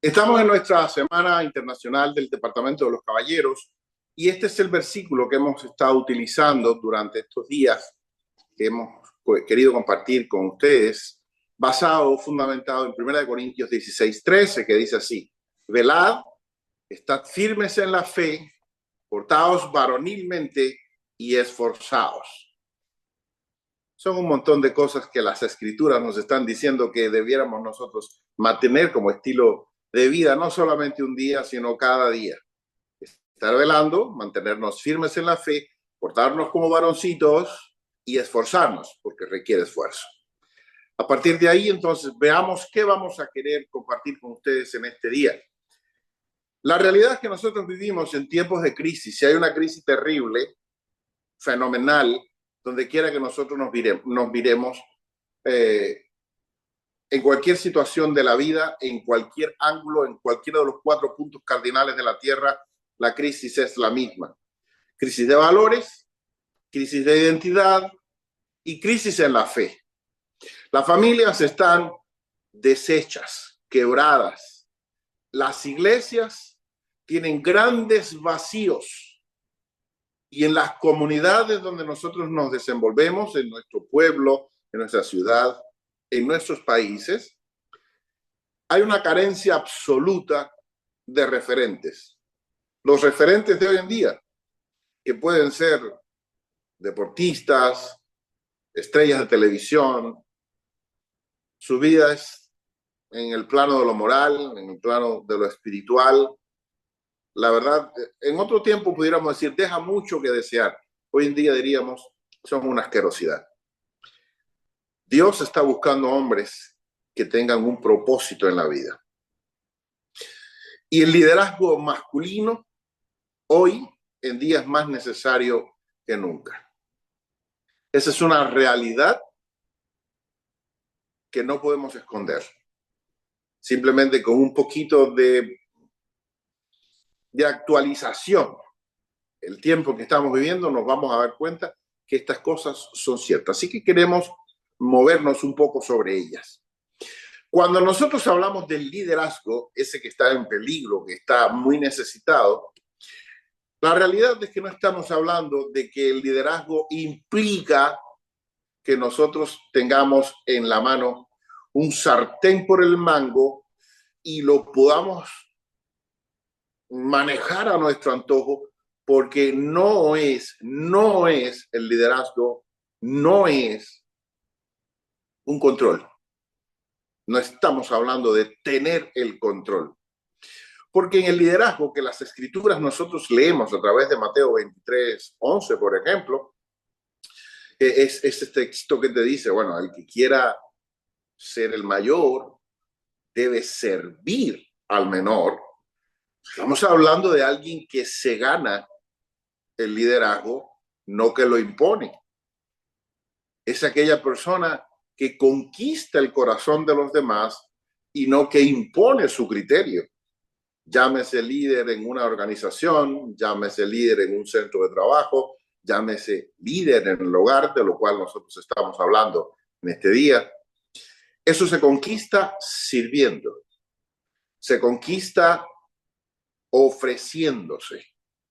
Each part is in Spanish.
Estamos en nuestra Semana Internacional del Departamento de los Caballeros y este es el versículo que hemos estado utilizando durante estos días que hemos querido compartir con ustedes, basado, fundamentado en 1 Corintios 16:13, que dice así: velad, estad firmes en la fe, portaos varonilmente y esforzaos. Son un montón de cosas que las escrituras nos están diciendo que debiéramos nosotros mantener como estilo de vida, no solamente un día, sino cada día. Estar velando, mantenernos firmes en la fe, portarnos como varoncitos y esforzarnos, porque requiere esfuerzo. A partir de ahí, entonces, veamos qué vamos a querer compartir con ustedes en este día. La realidad es que nosotros vivimos en tiempos de crisis. Si hay una crisis terrible, fenomenal, donde quiera que nosotros nos miremos, en cualquier situación de la vida, en cualquier ángulo, en cualquiera de los 4 puntos cardinales de la Tierra, la crisis es la misma. Crisis de valores, crisis de identidad y crisis en la fe. Las familias están deshechas, quebradas. Las iglesias tienen grandes vacíos. Y en las comunidades donde nosotros nos desenvolvemos, en nuestro pueblo, en nuestra ciudad, en nuestros países, hay una carencia absoluta de referentes. Los referentes de hoy en día, que pueden ser deportistas, estrellas de televisión, su vida es en el plano de lo moral, en el plano de lo espiritual. La verdad, en otro tiempo pudiéramos decir, deja mucho que desear. Hoy en día diríamos, son una asquerosidad. Dios está buscando hombres que tengan un propósito en la vida. Y el liderazgo masculino hoy en día es más necesario que nunca. Esa es una realidad que no podemos esconder. Simplemente con un poquito de actualización, el tiempo que estamos viviendo, nos vamos a dar cuenta que estas cosas son ciertas. Así que queremos movernos un poco sobre ellas. Cuando nosotros hablamos del liderazgo, ese que está en peligro, que está muy necesitado, la realidad es que no estamos hablando de que el liderazgo implica que nosotros tengamos en la mano un sartén por el mango y lo podamos manejar a nuestro antojo, porque no es el liderazgo, no es un control. No estamos hablando de tener el control. Porque en el liderazgo que las escrituras nosotros leemos a través de Mateo 23:11, por ejemplo, es este texto que te dice, bueno, el que quiera ser el mayor debe servir al menor. Estamos hablando de alguien que se gana el liderazgo, no que lo impone. Es aquella persona que conquista el corazón de los demás y no que impone su criterio. Llámese líder en una organización, llámese líder en un centro de trabajo, llámese líder en el hogar, de lo cual nosotros estamos hablando en este día. Eso se conquista sirviendo, se conquista ofreciéndose.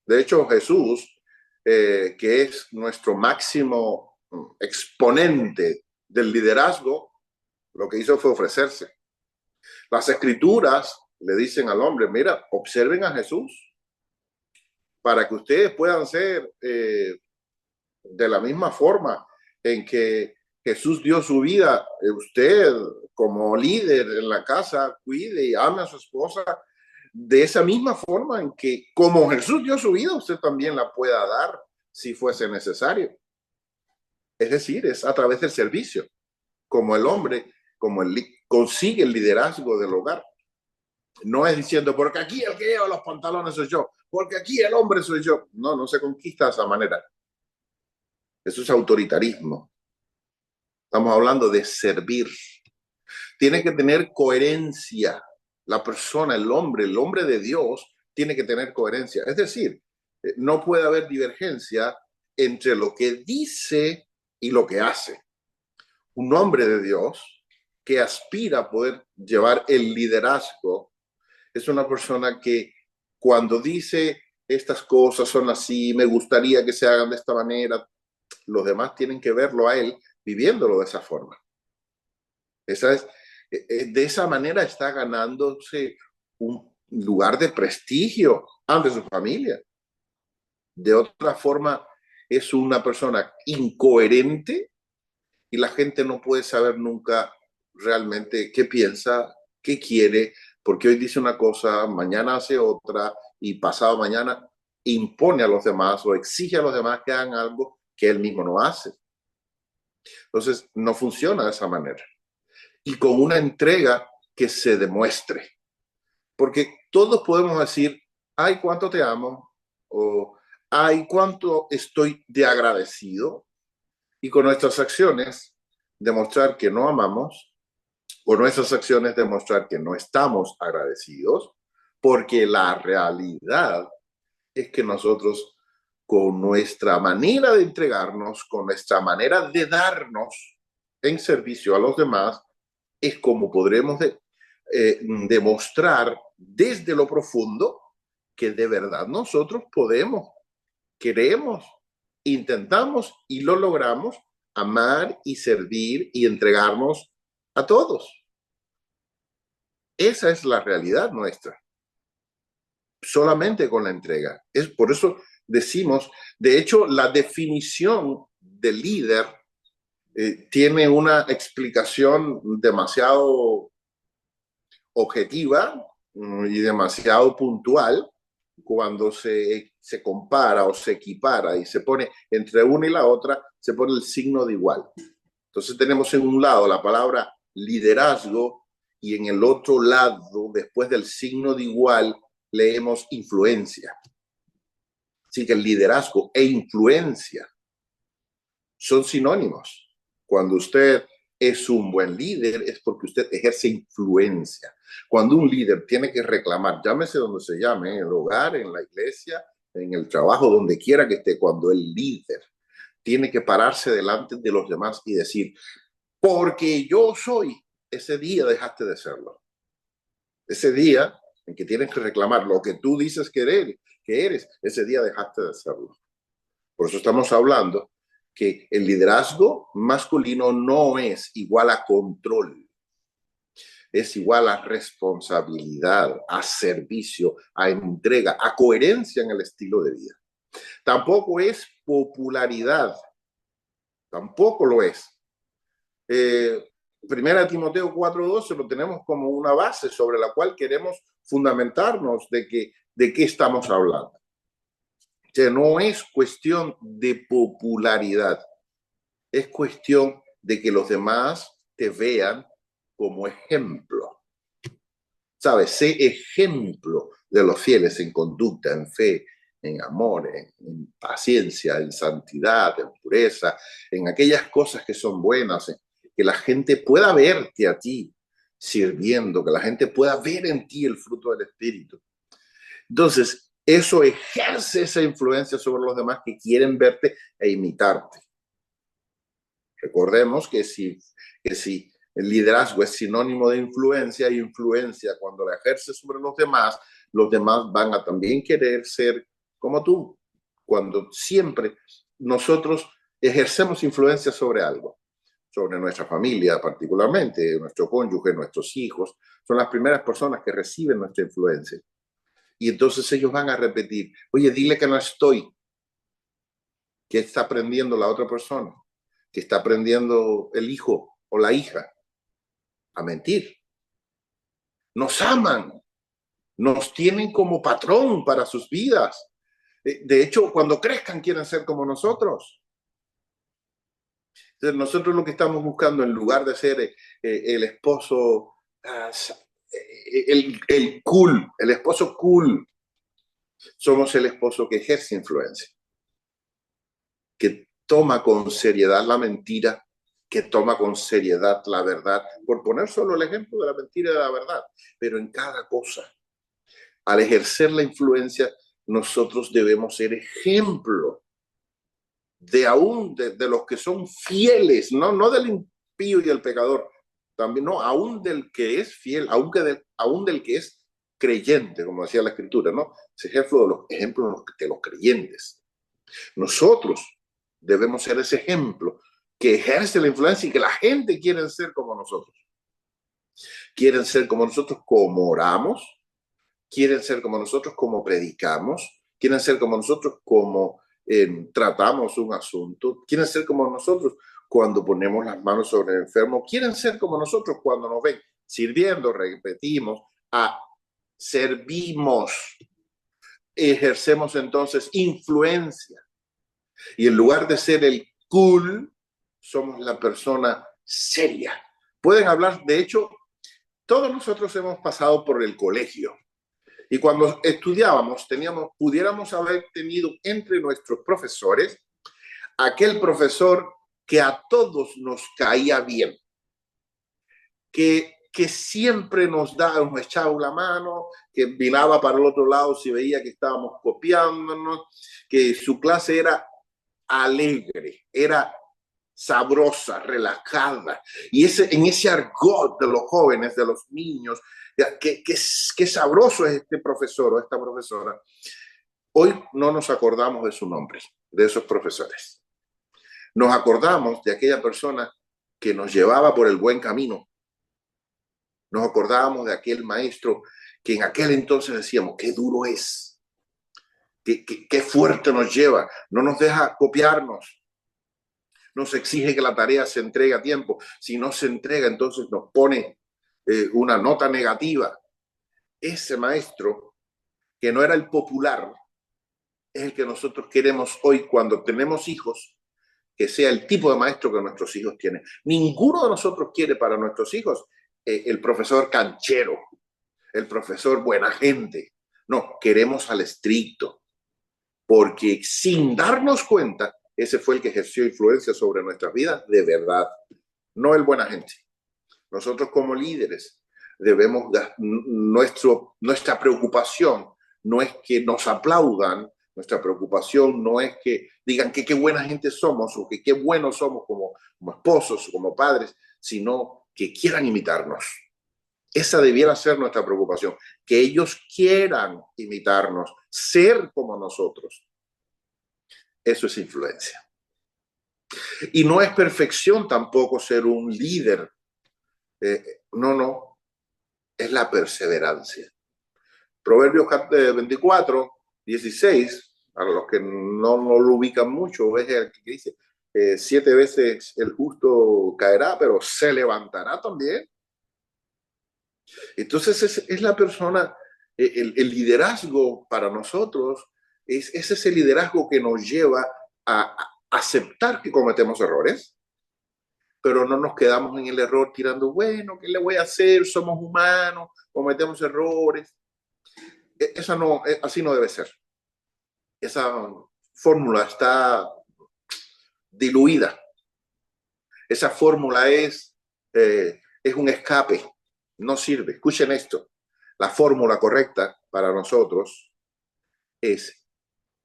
De hecho, Jesús, que es nuestro máximo exponente del liderazgo, lo que hizo fue ofrecerse. Las escrituras le dicen al hombre, mira, observen a Jesús para que ustedes puedan ser de la misma forma en que Jesús dio su vida. Usted, como líder en la casa, cuide y ame a su esposa de esa misma forma en que, como Jesús dio su vida, usted también la pueda dar si fuese necesario. Es decir, es a través del servicio, como el hombre, consigue el liderazgo del hogar. No es diciendo, porque aquí el que lleva los pantalones soy yo, porque aquí el hombre soy yo. No, no se conquista de esa manera. Eso es autoritarismo. Estamos hablando de servir. Tiene que tener coherencia. La persona, el hombre de Dios, tiene que tener coherencia. Es decir, no puede haber divergencia entre lo que dice y lo que hace. Un hombre de Dios que aspira a poder llevar el liderazgo Es una persona que cuando dice estas cosas son así, me gustaría que se hagan de esta manera, los demás tienen que verlo a él viviéndolo de esa forma. De esa manera está ganándose un lugar de prestigio ante su familia. De otra forma, es una persona incoherente y la gente no puede saber nunca realmente qué piensa, qué quiere, porque hoy dice una cosa, mañana hace otra y pasado mañana impone a los demás o exige a los demás que hagan algo que él mismo no hace. Entonces, no funciona de esa manera. Y con una entrega que se demuestre. Porque todos podemos decir, ay, cuánto te amo, o ay, cuánto estoy de agradecido, y con nuestras acciones demostrar que no amamos, o nuestras acciones demostrar que no estamos agradecidos, porque la realidad es que nosotros, con nuestra manera de entregarnos, con nuestra manera de darnos en servicio a los demás, es como podremos demostrar desde lo profundo que de verdad nosotros podemos, queremos, intentamos y lo logramos amar y servir y entregarnos a todos. Esa es la realidad nuestra. Solamente con la entrega. Es por eso decimos, de hecho, la definición de líder tiene una explicación demasiado objetiva y demasiado puntual cuando se compara o se equipara y se pone entre una y la otra, se pone el signo de igual. Entonces tenemos en un lado la palabra liderazgo y en el otro lado, después del signo de igual, leemos influencia. Así que el liderazgo e influencia son sinónimos. Cuando usted es un buen líder es porque usted ejerce influencia. Cuando un líder tiene que reclamar, llámese donde se llame, en el hogar, en la iglesia, en el trabajo, donde quiera que esté, cuando el líder tiene que pararse delante de los demás y decir, porque yo soy, ese día dejaste de serlo. Ese día en que tienes que reclamar lo que tú dices que eres, ese día dejaste de serlo. Por eso estamos hablando que el liderazgo masculino no es igual a control, es igual a responsabilidad, a servicio, a entrega, a coherencia en el estilo de vida. Tampoco es popularidad, tampoco lo es. Primera Timoteo 4:12 lo tenemos como una base sobre la cual queremos fundamentarnos de qué estamos hablando. O sea, no es cuestión de popularidad, es cuestión de que los demás te vean como ejemplo. ¿Sabes? Sé ejemplo de los fieles en conducta, en fe, en amor, en paciencia, en santidad, en pureza, en aquellas cosas que son buenas, que la gente pueda verte a ti sirviendo, que la gente pueda ver en ti el fruto del Espíritu. Entonces, eso ejerce esa influencia sobre los demás que quieren verte e imitarte. Recordemos que si el liderazgo es sinónimo de influencia, y influencia cuando la ejerce sobre los demás van a también querer ser como tú. Cuando siempre nosotros ejercemos influencia sobre algo, sobre nuestra familia particularmente, nuestro cónyuge, nuestros hijos, son las primeras personas que reciben nuestra influencia. Y entonces ellos van a repetir, oye, dile que no estoy. ¿Qué está aprendiendo la otra persona? ¿Qué está aprendiendo el hijo o la hija? A mentir. Nos aman, nos tienen como patrón para sus vidas. De hecho, cuando crezcan quieren ser como nosotros. Entonces, nosotros lo que estamos buscando, en lugar de ser el esposo, el cool, el esposo cool, somos el esposo que ejerce influencia, que toma con seriedad la mentira, que toma con seriedad la verdad, por poner solo el ejemplo de la mentira y de la verdad, pero en cada cosa. Al ejercer la influencia, nosotros debemos ser ejemplo de los que son fieles, no del impío y del pecador, también no, aún del que es fiel, aún del que es creyente, como decía la Escritura, ¿no? Es ejemplo de los creyentes. Nosotros debemos ser ese ejemplo que ejerce la influencia y que la gente quiere ser como nosotros. Quieren ser como nosotros como oramos, quieren ser como nosotros como predicamos, quieren ser como nosotros como tratamos un asunto, quieren ser como nosotros cuando ponemos las manos sobre el enfermo, quieren ser como nosotros cuando nos ven sirviendo, repetimos, servimos, ejercemos entonces influencia. Y en lugar de ser el cool, somos la persona seria. Pueden hablar, de hecho, todos nosotros hemos pasado por el colegio. Y cuando estudiábamos, pudiéramos haber tenido entre nuestros profesores aquel profesor que a todos nos caía bien, que siempre nos echaba la mano, que miraba para el otro lado si veía que estábamos copiándonos, que su clase era alegre, era sabrosa, relajada. Y en ese argot de los jóvenes, de los niños, que sabroso es este profesor o esta profesora. Hoy no nos acordamos de su nombre, de esos profesores. Nos acordamos de aquella persona que nos llevaba por el buen camino. Nos acordábamos de aquel maestro que en aquel entonces decíamos, qué duro es, qué fuerte nos lleva, no nos deja copiarnos, nos exige que la tarea se entregue a tiempo. Si no se entrega, entonces nos pone una nota negativa. Ese maestro, que no era el popular, es el que nosotros queremos hoy cuando tenemos hijos, que sea el tipo de maestro que nuestros hijos tienen. Ninguno de nosotros quiere para nuestros hijos el profesor canchero, el profesor buena gente. No, queremos al estricto, porque sin darnos cuenta, ese fue el que ejerció influencia sobre nuestras vidas de verdad, no el buena gente. Nosotros como líderes debemos, nuestra preocupación no es que nos aplaudan, nuestra preocupación no es que digan que qué buena gente somos o que qué buenos somos como esposos, como padres, sino que quieran imitarnos. Esa debiera ser nuestra preocupación, que ellos quieran imitarnos, ser como nosotros. Eso es influencia. Y no es perfección tampoco ser un líder. No, es la perseverancia. Proverbios 24, 16, para los que no lo ubican mucho, es el que dice, 7 veces el justo caerá, pero se levantará también. Entonces es la persona, el liderazgo para nosotros, es ese liderazgo que nos lleva a aceptar que cometemos errores, pero no nos quedamos en el error tirando, bueno, ¿qué le voy a hacer? Somos humanos, cometemos errores. Esa no, así no debe ser. Esa fórmula está diluida. Esa fórmula es un escape, no sirve. Escuchen esto. La fórmula correcta para nosotros es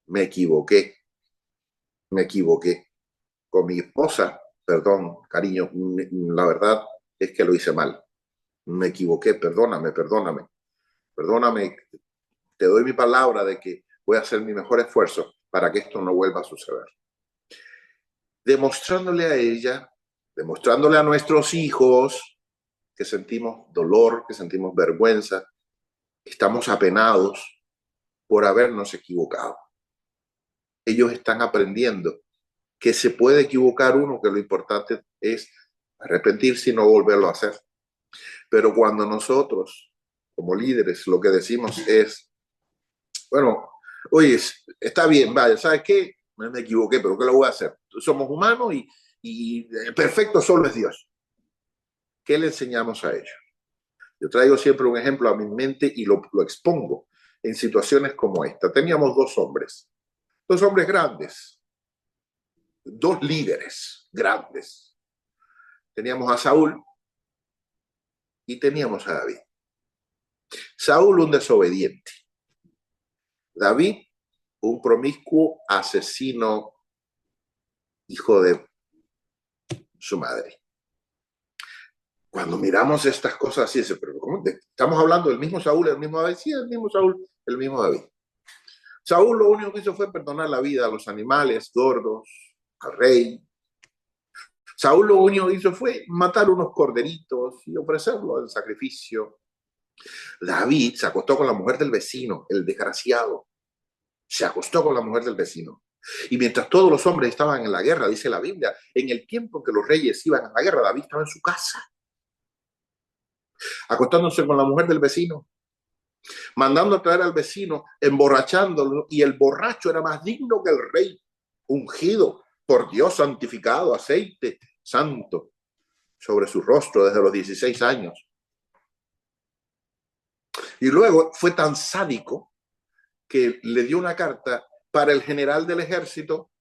me equivoqué. Con mi esposa, perdón, cariño, la verdad es que lo hice mal. Me equivoqué, perdóname. Te doy mi palabra de que voy a hacer mi mejor esfuerzo para que esto no vuelva a suceder. Demostrándole a ella, demostrándole a nuestros hijos que sentimos dolor, que sentimos vergüenza, que estamos apenados por habernos equivocado. Ellos están aprendiendo que se puede equivocar uno, que lo importante es arrepentirse y no volverlo a hacer. Pero cuando nosotros, como líderes, lo que decimos es, bueno, oye, está bien, vaya, ¿sabes qué? Me equivoqué, pero ¿qué lo voy a hacer? Somos humanos y perfecto solo es Dios. ¿Qué le enseñamos a ellos? Yo traigo siempre un ejemplo a mi mente y lo expongo en situaciones como esta. Teníamos dos hombres grandes, dos líderes grandes. Teníamos a Saúl y teníamos a David. Saúl, un desobediente. David, un promiscuo asesino, hijo de su madre. Cuando miramos estas cosas así, dice, pero ¿cómo? ¿Estamos hablando del mismo Saúl, el mismo David? Sí, el mismo Saúl, el mismo David. Saúl lo único que hizo fue perdonar la vida a los animales gordos, al rey. Saúl lo único que hizo fue matar unos corderitos y ofrecerlo en sacrificio. David se acostó con la mujer del vecino, el desgraciado. Se acostó con la mujer del vecino. Y mientras todos los hombres estaban en la guerra, dice la Biblia, en el tiempo que los reyes iban a la guerra, David estaba en su casa, acostándose con la mujer del vecino, mandando a traer al vecino, emborrachándolo, y el borracho era más digno que el rey, ungido por Dios, santificado, aceite santo sobre su rostro desde los 16 años. Y luego fue tan sádico que le dio una carta para el general del ejército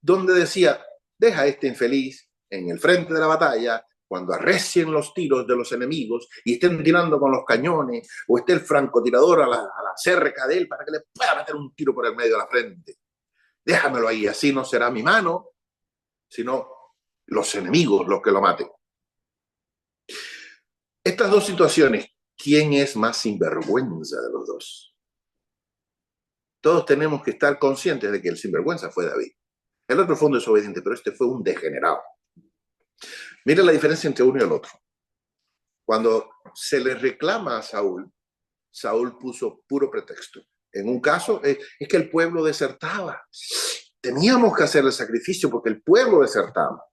donde decía, deja a este infeliz en el frente de la batalla, cuando arrecien los tiros de los enemigos y estén tirando con los cañones, o esté el francotirador a la cerca de él para que le pueda meter un tiro por el medio de la frente. Déjamelo ahí, así no será mi mano, sino los enemigos los que lo maten. Estas dos situaciones, ¿quién es más sinvergüenza de los dos? Todos tenemos que estar conscientes de que el sinvergüenza fue David. El otro fue un desobediente, pero este fue un degenerado. Mira la diferencia entre uno y el otro. Cuando se le reclama a Saúl, Saúl puso puro pretexto. En un caso es que el pueblo desertaba. Teníamos que hacer el sacrificio porque el pueblo desertaba.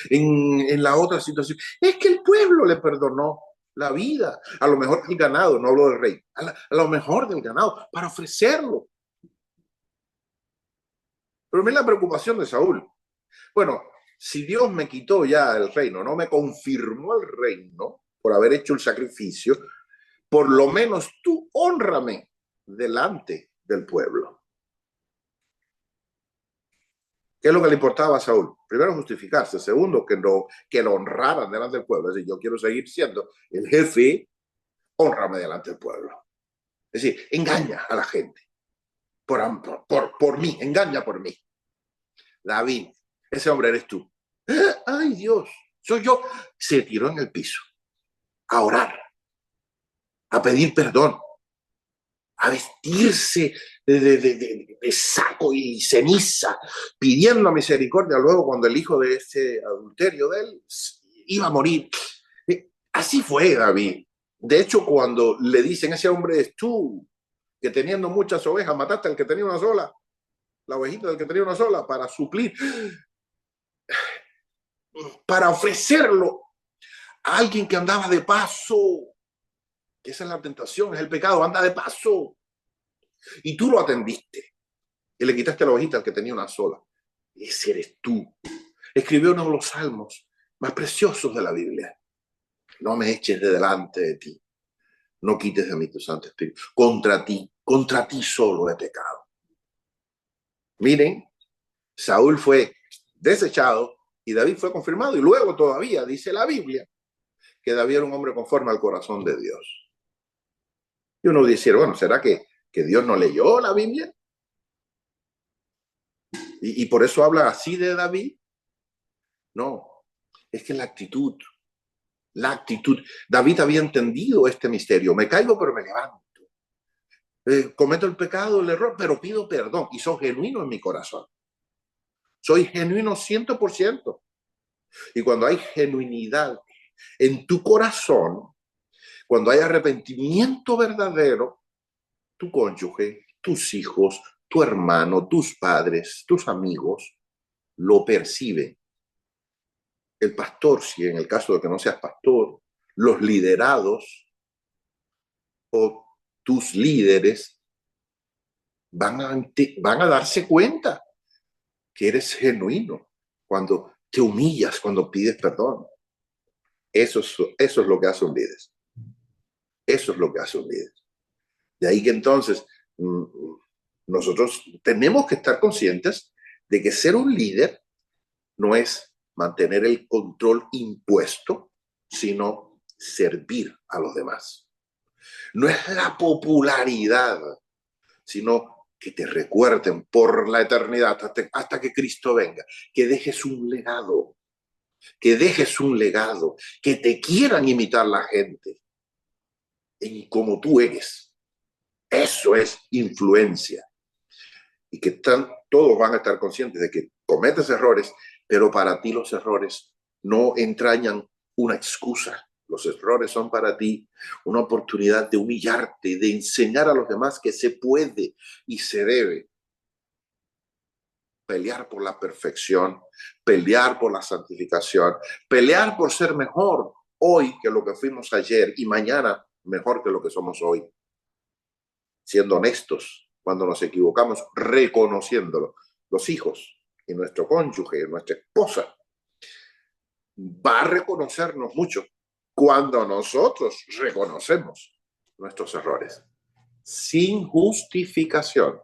En la otra situación, es que el pueblo le perdonó la vida. A lo mejor el ganado, no hablo del rey, a lo mejor del ganado, para ofrecerlo. Pero mira la preocupación de Saúl. Bueno, si Dios me quitó ya el reino, no me confirmó el reino por haber hecho el sacrificio, por lo menos tú hónrame delante del pueblo. ¿Qué es lo que le importaba a Saúl? Primero, justificarse. Segundo, que lo honraran delante del pueblo. Es decir, yo quiero seguir siendo el jefe, hónrame delante del pueblo. Es decir, engaña a la gente. Por mí, engaña por mí. David, ese hombre eres tú. Ay, Dios, soy yo. Se tiró en el piso a orar, a pedir perdón, a vestirse de saco y ceniza, pidiendo misericordia luego cuando el hijo de ese adulterio de él iba a morir. Así fue David. De hecho, cuando le dicen, ese hombre es tú, que teniendo muchas ovejas, mataste al que tenía una sola, la ovejita del que tenía una sola, para suplir, para ofrecerlo a alguien que andaba de paso. Esa es la tentación, es el pecado, anda de paso. Y tú lo atendiste y le quitaste la ovejita al que tenía una sola. Ese eres tú. Escribió uno de los salmos más preciosos de la Biblia. No me eches de delante de ti. No quites de mí tu Santo Espíritu. Contra ti solo he pecado. Miren, Saúl fue desechado y David fue confirmado. Y luego todavía dice la Biblia que David era un hombre conforme al corazón de Dios. Y uno dice, bueno, ¿será que Dios no leyó la Biblia? Y por eso habla así de David. No, es que la actitud. David había entendido este misterio. Me caigo, pero me levanto. Cometo el pecado, el error, pero pido perdón. Y soy genuino en mi corazón. Soy genuino 100%. Y cuando hay genuinidad en tu corazón, cuando hay arrepentimiento verdadero, tu cónyuge, tus hijos, tu hermano, tus padres, tus amigos, lo perciben. El pastor, si en el caso de que no seas pastor, los liderados o tus líderes van a darse cuenta que eres genuino cuando te humillas, cuando pides perdón. Eso es lo que hace un líder. Eso es lo que hace un líder. De ahí que entonces nosotros tenemos que estar conscientes de que ser un líder no es mantener el control impuesto, sino servir a los demás. No es la popularidad, sino que te recuerden por la eternidad hasta que Cristo venga, que dejes un legado, que dejes un legado, que te quieran imitar la gente en cómo tú eres. Eso es influencia. Y que todos van a estar conscientes de que cometes errores, pero para ti los errores no entrañan una excusa. Los errores son para ti una oportunidad de humillarte, de enseñar a los demás que se puede y se debe pelear por la perfección, pelear por la santificación, pelear por ser mejor hoy que lo que fuimos ayer y mañana mejor que lo que somos hoy. Siendo honestos cuando nos equivocamos, reconociéndolo. Los hijos y nuestro cónyuge, nuestra esposa, va a reconocernos mucho cuando nosotros reconocemos nuestros errores, sin justificación,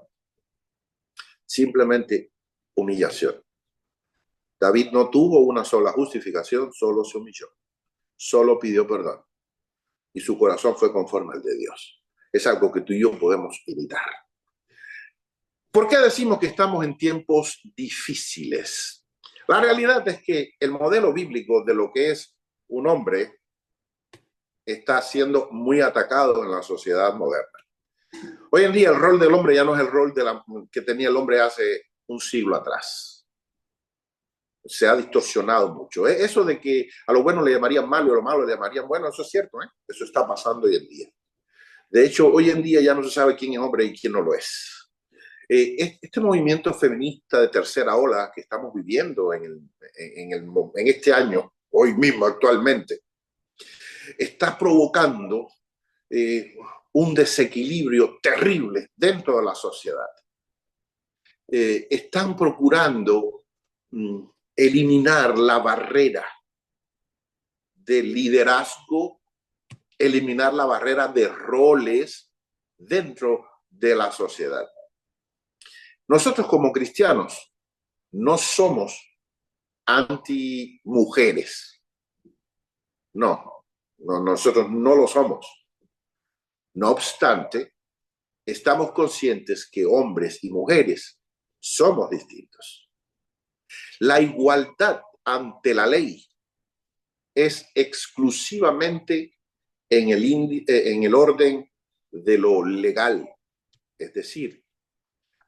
simplemente humillación. David no tuvo una sola justificación, solo se humilló, solo pidió perdón y su corazón fue conforme al de Dios. Es algo que tú y yo podemos imitar. ¿Por qué decimos que estamos en tiempos difíciles? La realidad es que el modelo bíblico de lo que es un hombre está siendo muy atacado en la sociedad moderna. Hoy en día el rol del hombre ya no es el rol que tenía el hombre hace un siglo atrás. Se ha distorsionado mucho. Eso de que a lo bueno le llamarían malo y a lo malo le llamarían bueno, eso es cierto, ¿eh? Eso está pasando hoy en día. De hecho, hoy en día ya no se sabe quién es hombre y quién no lo es. Este movimiento feminista de tercera ola que estamos viviendo en este año, hoy mismo actualmente, está provocando un desequilibrio terrible dentro de la sociedad. Están procurando eliminar la barrera del liderazgo, eliminar la barrera de roles dentro de la sociedad. Nosotros como cristianos no somos anti-mujeres. No, nosotros no lo somos. No obstante, estamos conscientes que hombres y mujeres somos distintos. La igualdad ante la ley es exclusivamente en el orden de lo legal. Es decir,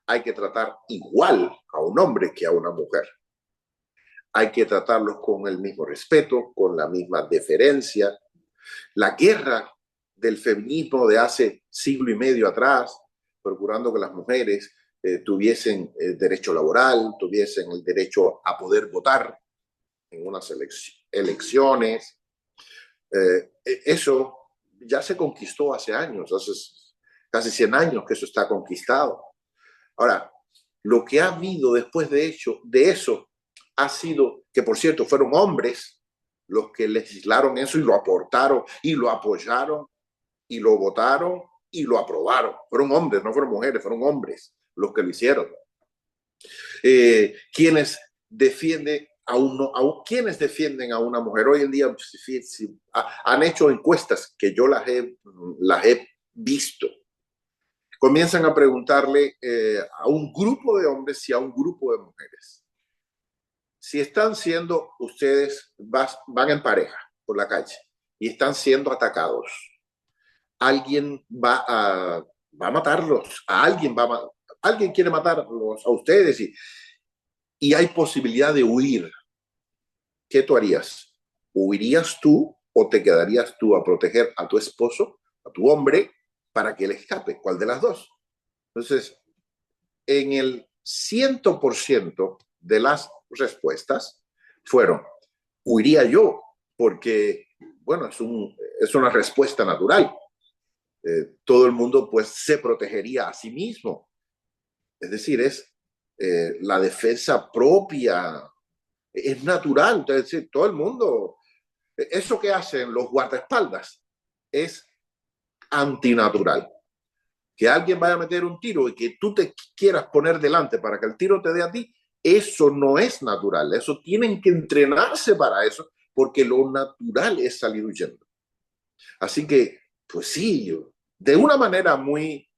hay que tratar igual a un hombre que a una mujer. Hay que tratarlos con el mismo respeto, con la misma deferencia. La guerra del feminismo de hace siglo y medio atrás, procurando que las mujeres tuviesen derecho laboral, tuviesen el derecho a poder votar en unas elecciones. Eso ya se conquistó hace años, hace casi 100 años que eso está conquistado. Ahora, lo que ha habido después de eso ha sido que, por cierto, fueron hombres los que legislaron eso y lo aportaron y lo apoyaron y lo votaron y lo aprobaron. Fueron hombres, no fueron mujeres, fueron hombres los que lo hicieron. Quienes defienden quienes defienden a una mujer hoy en día han hecho encuestas que yo las he visto. Comienzan a preguntarle a un grupo de hombres y a un grupo de mujeres. Si están siendo ustedes, van en pareja por la calle y están siendo atacados, alguien va a matarlos, alguien quiere matarlos a ustedes y hay posibilidad de huir. ¿Qué tú harías? ¿Huirías tú o te quedarías tú a proteger a tu esposo, a tu hombre, para que él escape? ¿Cuál de las dos? Entonces, en el 100% de las respuestas fueron, huiría yo, porque, bueno, es una respuesta natural. Todo el mundo, pues, se protegería a sí mismo. Es decir, es la defensa propia, es natural. Entonces, todo el mundo, eso que hacen los guardaespaldas es antinatural. Que alguien vaya a meter un tiro y que tú te quieras poner delante para que el tiro te dé a ti, eso no es natural. Eso tienen que entrenarse para eso, porque lo natural es salir huyendo. Así que, pues sí, de una manera muy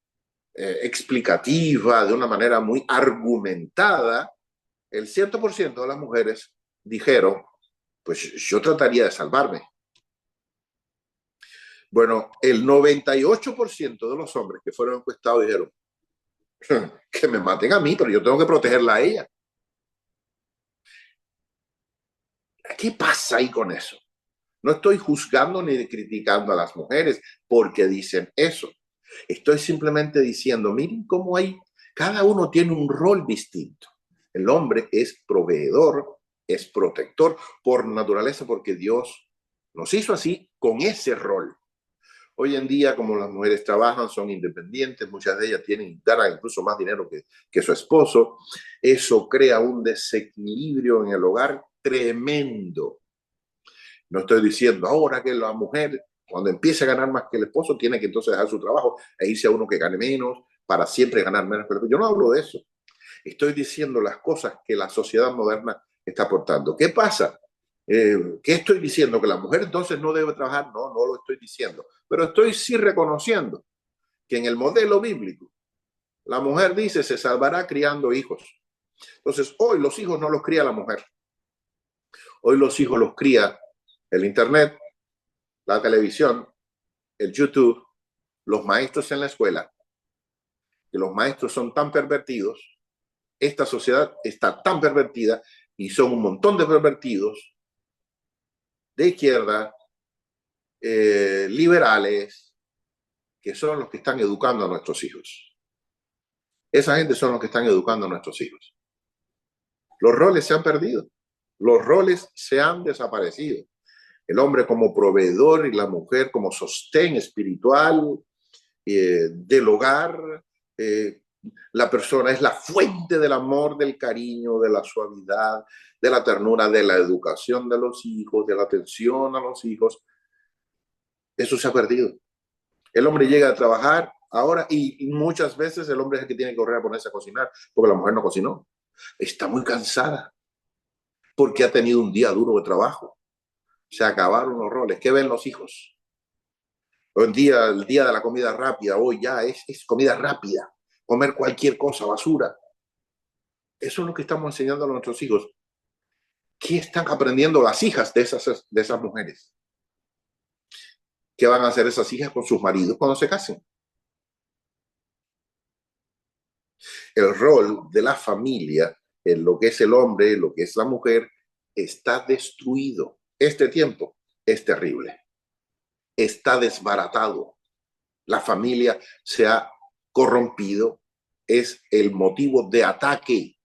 explicativa, de una manera muy argumentada, el 100% de las mujeres dijeron, pues yo trataría de salvarme. Bueno, el 98% de los hombres que fueron encuestados dijeron que me maten a mí, pero yo tengo que protegerla a ella. ¿Qué pasa ahí con eso? No estoy juzgando ni criticando a las mujeres porque dicen eso. Estoy simplemente diciendo, miren cómo hay, cada uno tiene un rol distinto. El hombre es proveedor, es protector por naturaleza porque Dios nos hizo así con ese rol. Hoy en día, como las mujeres trabajan, son independientes, muchas de ellas ganan incluso más dinero que su esposo. Eso crea un desequilibrio en el hogar tremendo. No estoy diciendo ahora que la mujer, cuando empiece a ganar más que el esposo, tiene que entonces dejar su trabajo e irse a uno que gane menos para siempre ganar menos. Pero yo no hablo de eso. Estoy diciendo las cosas que la sociedad moderna está aportando. ¿Qué pasa? ¿Qué estoy diciendo? ¿Que la mujer entonces no debe trabajar? No, no lo estoy diciendo. Pero estoy sí reconociendo que en el modelo bíblico, la mujer dice se salvará criando hijos. Entonces, hoy los hijos no los cría la mujer. Hoy los hijos los cría el Internet, la televisión, el YouTube, los maestros en la escuela, que los maestros son tan pervertidos, esta sociedad está tan pervertida y son un montón de pervertidos de izquierda, liberales, que son los que están educando a nuestros hijos. Esa gente son los que están educando a nuestros hijos. Los roles se han perdido, los roles se han desaparecido. El hombre como proveedor y la mujer como sostén espiritual del hogar. La persona es la fuente del amor, del cariño, de la suavidad, de la ternura, de la educación de los hijos, de la atención a los hijos. Eso se ha perdido. El hombre llega a trabajar ahora y muchas veces el hombre es el que tiene que correr a ponerse a cocinar porque la mujer no cocinó. Está muy cansada porque ha tenido un día duro de trabajo. Se acabaron los roles. ¿Qué ven los hijos? Hoy en día, el día de la comida rápida, hoy ya es comida rápida. Comer cualquier cosa, basura. Eso es lo que estamos enseñando a nuestros hijos. ¿Qué están aprendiendo las hijas de esas mujeres? ¿Qué van a hacer esas hijas con sus maridos cuando se casen? El rol de la familia, en lo que es el hombre, en lo que es la mujer, está destruido. Este tiempo es terrible. Está desbaratado. La familia se ha corrompido. Es el motivo de ataque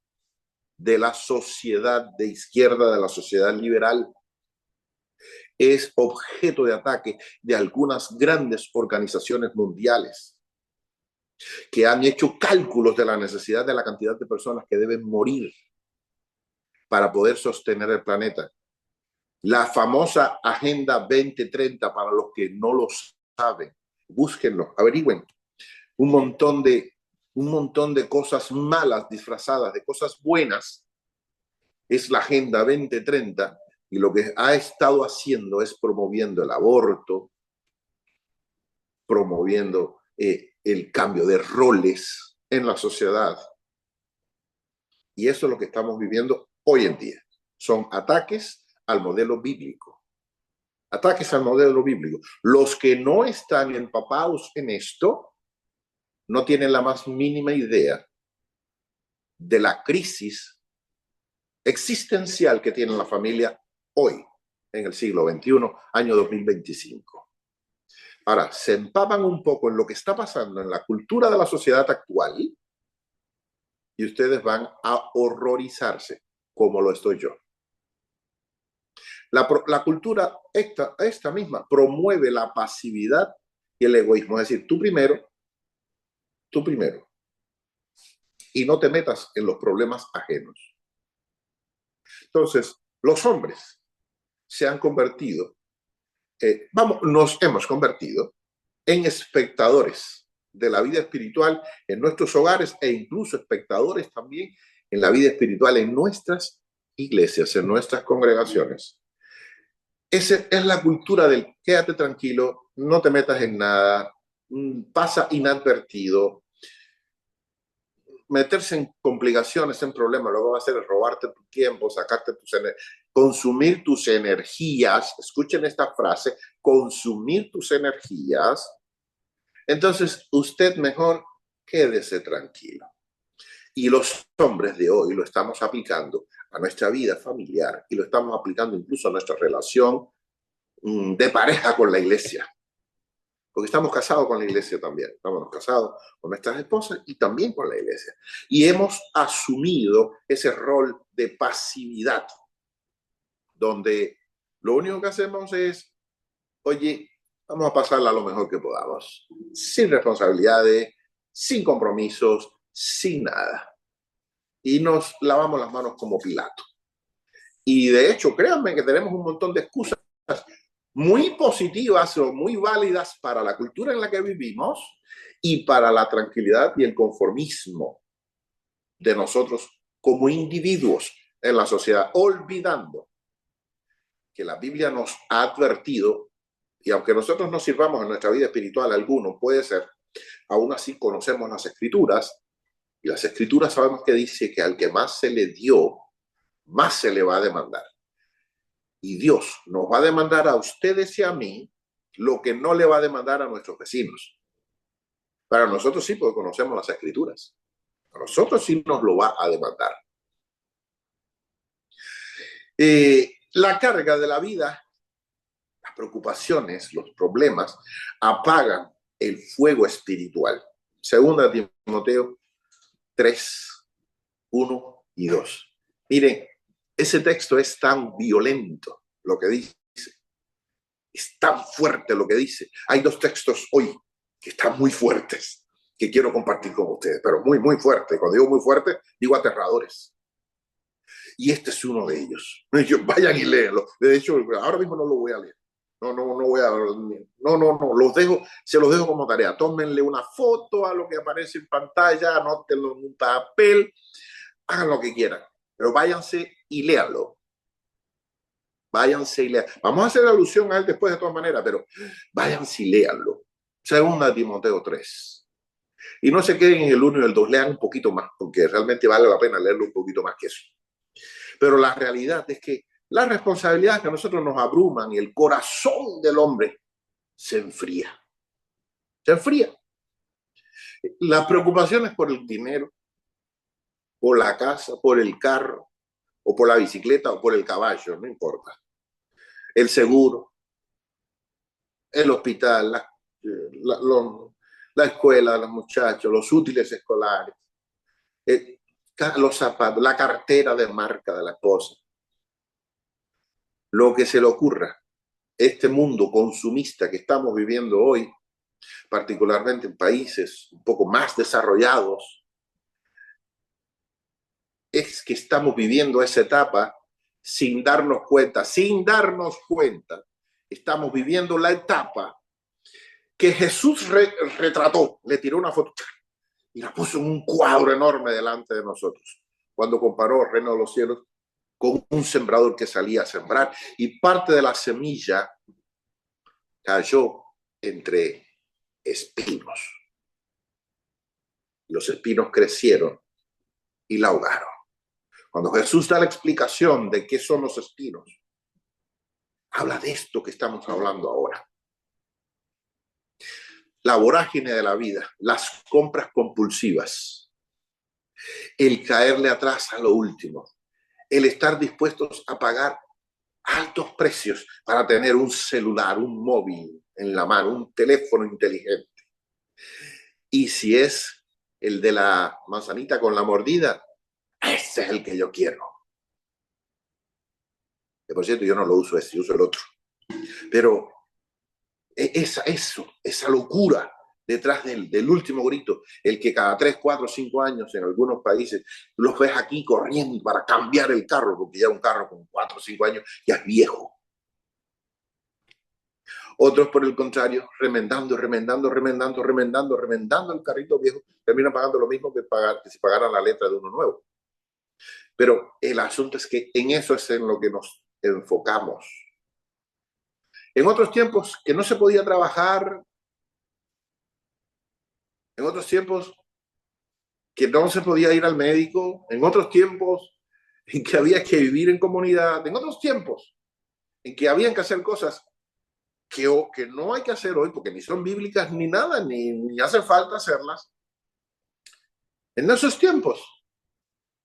de la sociedad de izquierda, de la sociedad liberal. Es objeto de ataque de algunas grandes organizaciones mundiales que han hecho cálculos de la necesidad de la cantidad de personas que deben morir para poder sostener el planeta. La famosa Agenda 2030, para los que no lo saben, búsquenlo, averigüen. Un montón de cosas malas disfrazadas de cosas buenas es la Agenda 2030 y lo que ha estado haciendo es promoviendo el aborto, promoviendo el cambio de roles en la sociedad. Y eso es lo que estamos viviendo hoy en día. Son ataques al modelo bíblico. Ataques al modelo bíblico. Los que no están empapados en esto no tienen la más mínima idea de la crisis existencial que tiene la familia hoy, en el siglo XXI, año 2025. Ahora, se empapan un poco en lo que está pasando en la cultura de la sociedad actual y ustedes van a horrorizarse, como lo estoy yo. La cultura esta misma promueve la pasividad y el egoísmo. Es decir, tú primero, y no te metas en los problemas ajenos. Entonces, los hombres se han convertido, nos hemos convertido en espectadores de la vida espiritual en nuestros hogares e incluso espectadores también en la vida espiritual en nuestras iglesias, en nuestras congregaciones. Esa es la cultura del quédate tranquilo, no te metas en nada, pasa inadvertido. Meterse en complicaciones, en problemas, lo que va a hacer es robarte tu tiempo, sacarte tus energías. consumir tus energías, escuchen esta frase, consumir tus energías, entonces usted mejor quédese tranquilo. Y los hombres de hoy lo estamos aplicando a nuestra vida familiar y lo estamos aplicando incluso a nuestra relación de pareja con la iglesia. Porque estamos casados con la iglesia también. Estamos casados con nuestras esposas y también con la iglesia. Y hemos asumido ese rol de pasividad, donde lo único que hacemos es, oye, vamos a pasarla lo mejor que podamos, sin responsabilidades, sin compromisos, sin nada. Y nos lavamos las manos como Pilato. Y de hecho, créanme que tenemos un montón de excusas muy positivas o muy válidas para la cultura en la que vivimos y para la tranquilidad y el conformismo de nosotros como individuos en la sociedad, olvidando que la Biblia nos ha advertido, y aunque nosotros no sirvamos en nuestra vida espiritual alguno, puede ser, aún así conocemos las Escrituras, y las Escrituras sabemos que dice que al que más se le dio, más se le va a demandar. Y Dios nos va a demandar a ustedes y a mí lo que no le va a demandar a nuestros vecinos. Para nosotros sí, porque conocemos las Escrituras. A nosotros sí nos lo va a demandar. La carga de la vida, las preocupaciones, los problemas, apagan el fuego espiritual. Segunda Timoteo 3, 1 y 2. Miren, ese texto es tan violento lo que dice. Es tan fuerte lo que dice. Hay dos textos hoy que están muy fuertes que quiero compartir con ustedes, pero muy, muy fuerte. Cuando digo muy fuerte, digo aterradores. Y este es uno de ellos. Vayan y léenlo. De hecho, ahora mismo no lo voy a leer. No voy a. No. Se los dejo como tarea. Tómenle una foto a lo que aparece en pantalla, anótenlo en un papel, hagan lo que quieran. Pero váyanse y léanlo. Váyanse y lean. Vamos a hacer alusión a él después de todas maneras, pero váyanse y léanlo. Segunda Timoteo 3. Y no se queden en el 1 y el 2, lean un poquito más, porque realmente vale la pena leerlo un poquito más que eso. Pero la realidad es que las responsabilidades que a nosotros nos abruman y el corazón del hombre se enfría. Se enfría. Las preocupaciones por el dinero, por la casa, por el carro, o por la bicicleta, o por el caballo, no importa. El seguro, el hospital, la escuela, los muchachos, los útiles escolares, los zapatos, la cartera de marca de la esposa. Lo que se le ocurra, este mundo consumista que estamos viviendo hoy, particularmente en países un poco más desarrollados, es que estamos viviendo esa etapa sin darnos cuenta, estamos viviendo la etapa que Jesús retrató, le tiró una foto y la puso en un cuadro enorme delante de nosotros, cuando comparó el reino de los cielos con un sembrador que salía a sembrar y parte de la semilla cayó entre espinos. Los espinos crecieron y la ahogaron. Cuando Jesús da la explicación de qué son los espinos, habla de esto que estamos hablando ahora. La vorágine de la vida, las compras compulsivas, el caerle atrás a lo último, el estar dispuestos a pagar altos precios para tener un celular, un móvil en la mano, un teléfono inteligente. Y si es el de la manzanita con la mordida, ese es el que yo quiero. Que por cierto, yo no lo uso ese, yo uso el otro. Pero esa locura detrás del último grito, el que cada 3, 4, 5 años en algunos países los ves aquí corriendo para cambiar el carro, porque ya un carro con 4 o 5 años ya es viejo. Otros, por el contrario, remendando el carrito viejo, terminan pagando lo mismo que si pagaran la letra de uno nuevo. Pero el asunto es que en eso es en lo que nos enfocamos. En otros tiempos que no se podía trabajar, en otros tiempos que no se podía ir al médico, en otros tiempos en que había que vivir en comunidad, en otros tiempos, en que habían que hacer cosas que no hay que hacer hoy, porque ni son bíblicas ni nada, ni hace falta hacerlas. En esos tiempos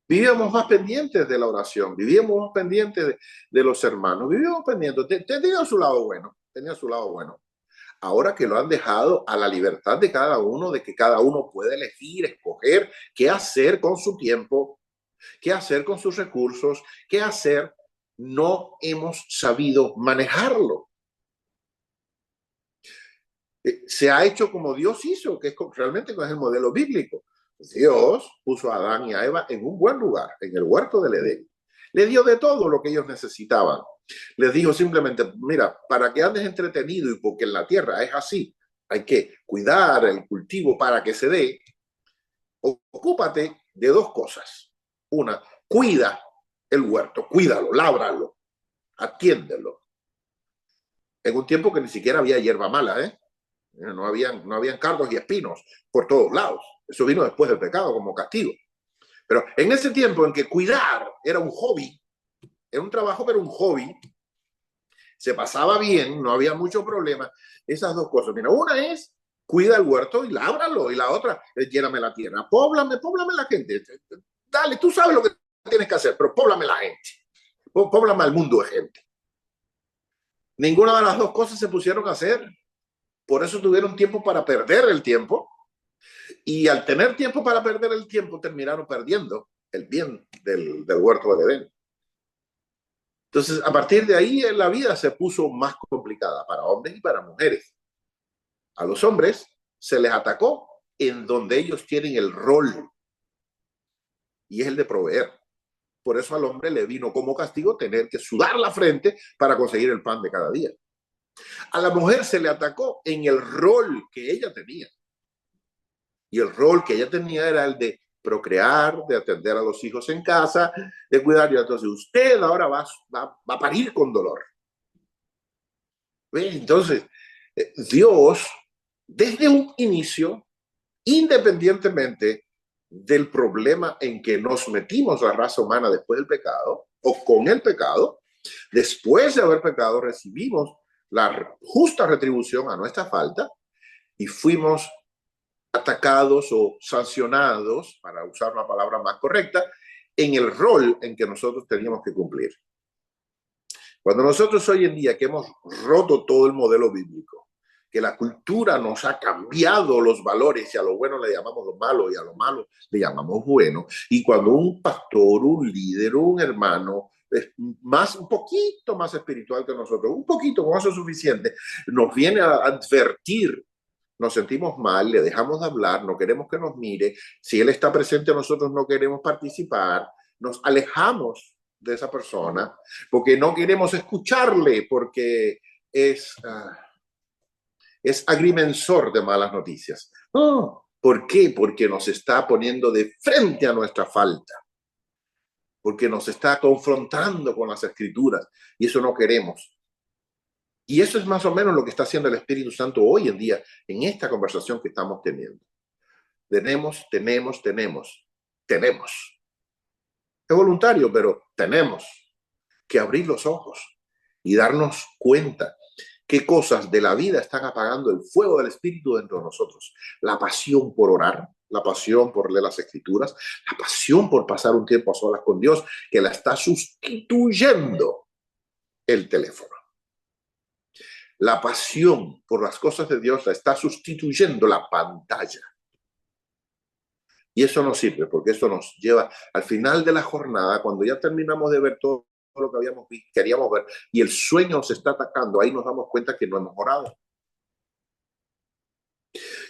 vivíamos más pendientes de la oración, vivíamos más pendientes de los hermanos, vivíamos pendientes, tenía su lado bueno, tenía su lado bueno. Ahora que lo han dejado a la libertad de cada uno, de que cada uno puede elegir, escoger qué hacer con su tiempo, qué hacer con sus recursos, qué hacer, no hemos sabido manejarlo. Se ha hecho como Dios hizo, que es realmente es el modelo bíblico. Dios puso a Adán y a Eva en un buen lugar, en el huerto del Edén. Le dio de todo lo que ellos necesitaban. Les dijo simplemente, mira, para que andes entretenido y porque en la tierra es así, hay que cuidar el cultivo para que se dé, ocúpate de dos cosas. Una, cuida el huerto, cuídalo, lábralo, atiéndelo. En un tiempo que ni siquiera había hierba mala, ¿eh? No habían cardos y espinos por todos lados. Eso vino después del pecado como castigo. Pero en ese tiempo en que cuidar era un hobby, era un trabajo, pero un hobby, se pasaba bien, no había mucho problema. Esas dos cosas. Mira, una es cuida el huerto y lábralo, y la otra es lléname la tierra. Póblame la gente. Dale, tú sabes lo que tienes que hacer, pero póblame la gente. Póblame al mundo de gente. Ninguna de las dos cosas se pusieron a hacer. Por eso tuvieron tiempo para perder el tiempo. Y al tener tiempo para perder el tiempo, terminaron perdiendo el bien del huerto de Edén. Entonces, a partir de ahí, la vida se puso más complicada para hombres y para mujeres. A los hombres se les atacó en donde ellos tienen el rol, y es el de proveer. Por eso al hombre le vino como castigo tener que sudar la frente para conseguir el pan de cada día. A la mujer se le atacó en el rol que ella tenía. Y el rol que ella tenía era el de procrear, de atender a los hijos en casa, de cuidar. Y entonces usted ahora va a parir con dolor. ¿Ve? Entonces, Dios, desde un inicio, independientemente del problema en que nos metimos la raza humana después del pecado o con el pecado, después de haber pecado recibimos la justa retribución a nuestra falta y fuimos atacados o sancionados, para usar una palabra más correcta, en el rol en que nosotros teníamos que cumplir. Cuando nosotros hoy en día que hemos roto todo el modelo bíblico, que la cultura nos ha cambiado los valores y a lo bueno le llamamos lo malo y a lo malo le llamamos bueno, y cuando un pastor, un líder, un hermano es un poquito más espiritual que nosotros, un poquito, con eso es suficiente, nos viene a advertir, nos sentimos mal, le dejamos de hablar, no queremos que nos mire, si él está presente nosotros no queremos participar, nos alejamos de esa persona porque no queremos escucharle, porque es agrimensor de malas noticias. No, ¿por qué? Porque nos está poniendo de frente a nuestra falta, porque nos está confrontando con las escrituras y eso no queremos. Y eso es más o menos lo que está haciendo el Espíritu Santo hoy en día en esta conversación que estamos teniendo. Tenemos. Es voluntario, pero tenemos que abrir los ojos y darnos cuenta qué cosas de la vida están apagando el fuego del Espíritu dentro de nosotros. La pasión por orar, la pasión por leer las Escrituras, la pasión por pasar un tiempo a solas con Dios, que la está sustituyendo el teléfono. La pasión por las cosas de Dios la está sustituyendo la pantalla. Y eso no sirve, porque eso nos lleva al final de la jornada, cuando ya terminamos de ver todo lo que queríamos ver, y el sueño nos está atacando, ahí nos damos cuenta que no hemos orado.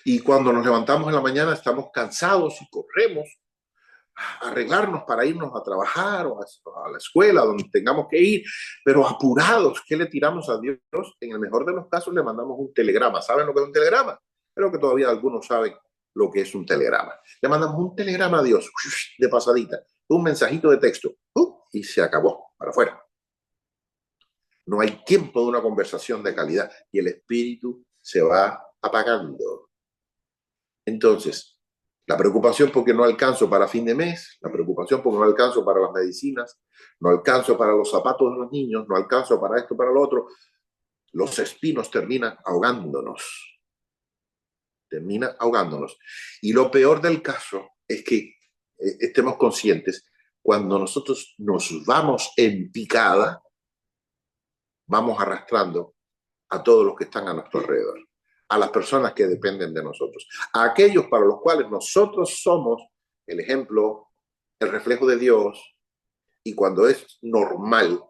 Y cuando nos levantamos en la mañana estamos cansados y corremos a arreglarnos para irnos a trabajar o a la escuela, donde tengamos que ir, pero apurados. ¿Qué le tiramos a Dios? En el mejor de los casos le mandamos un telegrama. ¿Saben lo que es un telegrama? Creo que todavía algunos saben lo que es un telegrama. Le mandamos un telegrama a Dios, de pasadita, un mensajito de texto, y se acabó, para afuera. No hay tiempo de una conversación de calidad y el espíritu se va apagando. Entonces, La preocupación porque no alcanzo para fin de mes, la preocupación porque no alcanzo para las medicinas, no alcanzo para los zapatos de los niños, no alcanzo para esto, para lo otro. Los espinos terminan ahogándonos, termina ahogándonos. Y lo peor del caso es que estemos conscientes, cuando nosotros nos vamos en picada, vamos arrastrando a todos los que están a nuestro alrededor, a las personas que dependen de nosotros, a aquellos para los cuales nosotros somos el ejemplo, el reflejo de Dios, y cuando es normal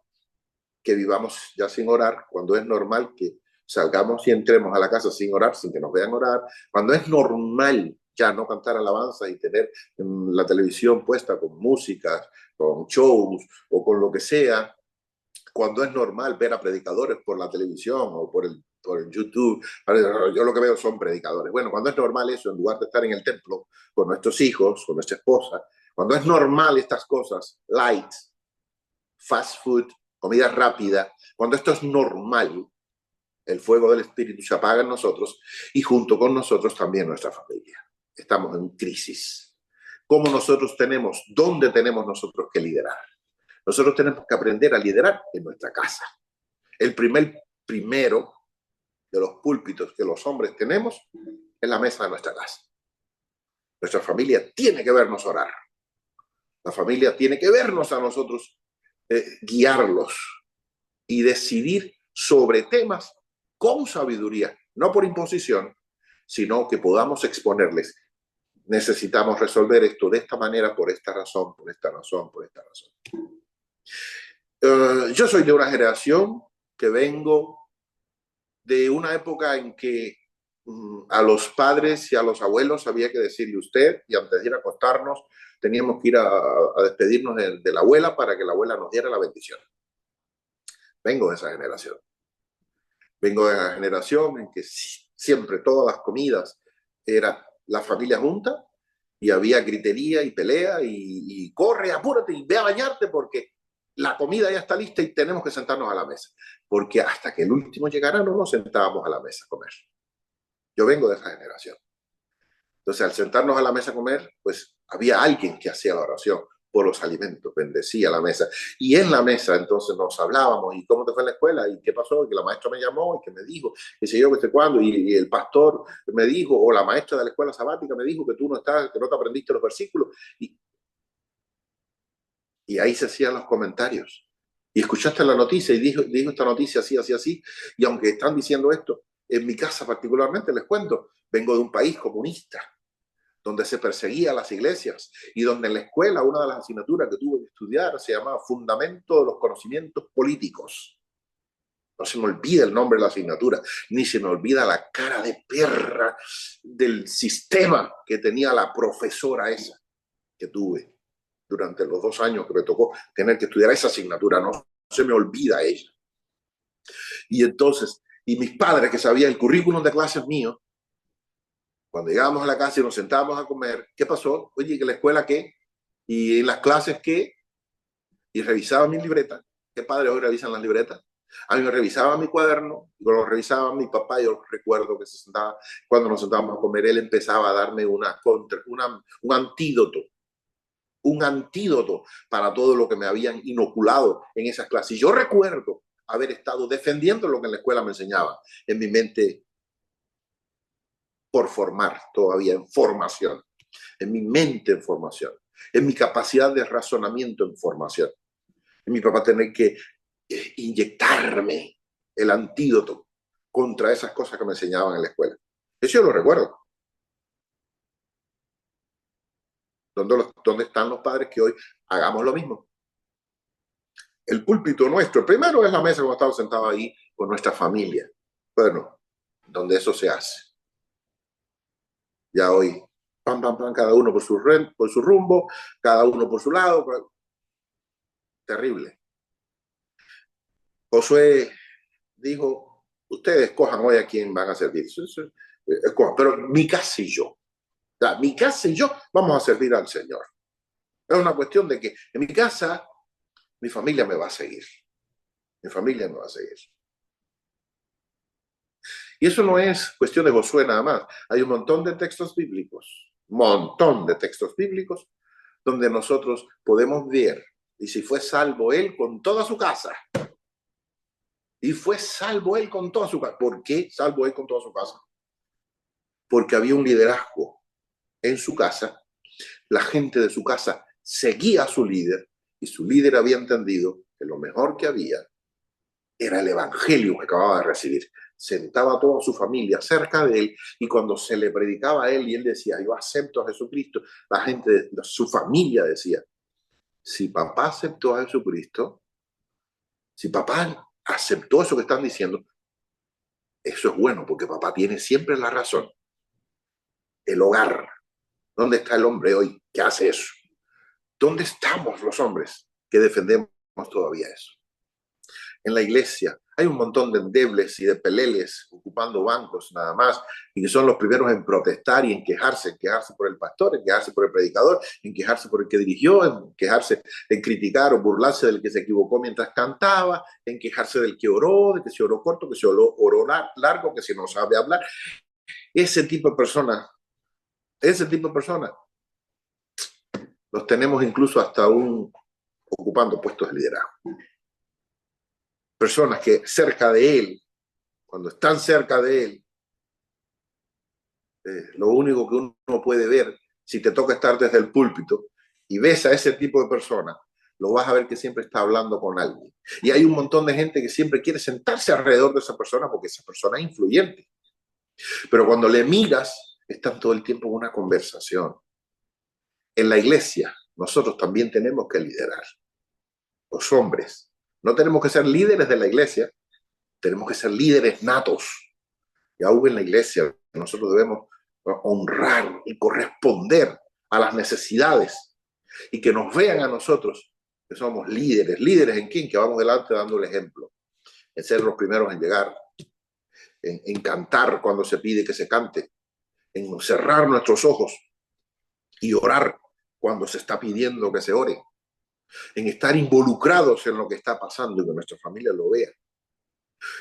que vivamos ya sin orar, cuando es normal que salgamos y entremos a la casa sin orar, sin que nos vean orar, cuando es normal ya no cantar alabanzas y tener la televisión puesta con músicas, con shows o con lo que sea, cuando es normal ver a predicadores por la televisión o por el YouTube, yo lo que veo son predicadores. Bueno, cuando es normal eso, en lugar de estar en el templo con nuestros hijos, con nuestra esposa, cuando es normal estas cosas, light, fast food, comida rápida, cuando esto es normal, el fuego del Espíritu se apaga en nosotros y junto con nosotros también nuestra familia. Estamos en crisis. ¿Cómo nosotros tenemos, dónde tenemos nosotros que liderar? Nosotros tenemos que aprender a liderar en nuestra casa. El primero de los púlpitos que los hombres tenemos es la mesa de nuestra casa. Nuestra familia tiene que vernos orar. La familia tiene que vernos a nosotros guiarlos y decidir sobre temas con sabiduría, no por imposición, sino que podamos exponerles. Necesitamos resolver esto de esta manera, por esta razón, por esta razón, por esta razón. Yo soy de una generación que vengo de una época en que a los padres y a los abuelos había que decirle usted, y antes de ir a acostarnos teníamos que ir a despedirnos de la abuela para que la abuela nos diera la bendición. Vengo de esa generación. Vengo de la generación en que siempre todas las comidas era la familia junta y había gritería y pelea y corre, apúrate y ve a bañarte porque la comida ya está lista y tenemos que sentarnos a la mesa. Porque hasta que el último llegara no nos sentábamos a la mesa a comer. Yo vengo de esa generación. Entonces, al sentarnos a la mesa a comer, pues había alguien que hacía la oración por los alimentos, bendecía la mesa. Y en la mesa entonces nos hablábamos, ¿y cómo te fue en la escuela? ¿Y qué pasó? Y que la maestra me llamó y que me dijo, qué sé yo, qué sé cuándo, y el pastor me dijo, o la maestra de la escuela sabática me dijo que tú no estás, que no te aprendiste los versículos. Y ahí se hacían los comentarios. Y escuchaste la noticia y dijo esta noticia así, así, así. Y aunque están diciendo esto, en mi casa particularmente, les cuento, vengo de un país comunista, donde se perseguía a las iglesias y donde en la escuela una de las asignaturas que tuve que estudiar se llamaba Fundamento de los Conocimientos Políticos. No se me olvida el nombre de la asignatura, ni se me olvida la cara de perra del sistema que tenía la profesora esa que tuve durante los 2 años que me tocó tener que estudiar esa asignatura. No se me olvida ella. Y entonces, y mis padres que sabían el currículum de clases mío, cuando llegábamos a la casa y nos sentábamos a comer, ¿qué pasó? Oye, ¿que la escuela qué? ¿Y en las clases qué? Y revisaba mi libreta. ¿Qué padres hoy revisan las libretas? A mí me revisaba mi cuaderno, yo lo revisaba mi papá, yo recuerdo que se sentaba, cuando nos sentábamos a comer, él empezaba a darme un antídoto para todo lo que me habían inoculado en esas clases. Y yo recuerdo haber estado defendiendo lo que en la escuela me enseñaba, en mi mente por formar, todavía en formación, en mi mente en formación, en mi capacidad de razonamiento en formación. En mi papá tener que inyectarme el antídoto contra esas cosas que me enseñaban en la escuela. Eso yo lo recuerdo. ¿Dónde están los padres que hoy hagamos lo mismo? El púlpito nuestro, primero es la mesa cuando estamos sentados ahí con nuestra familia. Bueno, donde eso se hace. Ya hoy, pam, pam, pam, cada uno por su rumbo, cada uno por su lado. Terrible. Josué dijo, ustedes cojan hoy a quién van a servir. Pero mi casa y yo. O sea, mi casa y yo vamos a servir al Señor. Es una cuestión de que en mi casa mi familia me va a seguir. Mi familia me va a seguir. Y eso no es cuestión de Josué nada más. Hay un montón de textos bíblicos montón de textos bíblicos donde nosotros podemos ver, y si fue salvo él con toda su casa, y fue salvo él con toda su casa. ¿Por qué salvo él con toda su casa? Porque había un liderazgo en su casa, la gente de su casa seguía a su líder, y su líder había entendido que lo mejor que había era el evangelio que acababa de recibir. Sentaba a toda su familia cerca de él, y cuando se le predicaba a él y él decía, yo acepto a Jesucristo, la gente de su familia decía, si papá aceptó a Jesucristo, si papá aceptó eso que están diciendo, eso es bueno, porque papá tiene siempre la razón. El hogar, ¿dónde está el hombre hoy que hace eso? ¿Dónde estamos los hombres que defendemos todavía eso? En la iglesia hay un montón de endebles y de peleles ocupando bancos nada más, y que son los primeros en protestar y en quejarse por el pastor, en quejarse por el predicador, en quejarse por el que dirigió, en quejarse, en criticar o burlarse del que se equivocó mientras cantaba, en quejarse del que oró, de que se oró corto, que se oró largo, que si no sabe hablar. Ese tipo de personas, los tenemos incluso hasta aún ocupando puestos de liderazgo. Personas que cerca de él, cuando están cerca de él, lo único que uno puede ver, si te toca estar desde el púlpito y ves a ese tipo de personas, lo vas a ver que siempre está hablando con alguien. Y hay un montón de gente que siempre quiere sentarse alrededor de esa persona porque esa persona es influyente. Pero cuando le miras, están todo el tiempo en una conversación. En la iglesia, nosotros también tenemos que liderar. Los hombres. No tenemos que ser líderes de la iglesia, tenemos que ser líderes natos. Y aún en la iglesia, nosotros debemos honrar y corresponder a las necesidades y que nos vean a nosotros que somos líderes. ¿Líderes en quién? Que vamos delante dando el ejemplo, en ser los primeros en llegar, en cantar cuando se pide que se cante, en cerrar nuestros ojos y orar cuando se está pidiendo que se ore, en estar involucrados en lo que está pasando y que nuestra familia lo vea,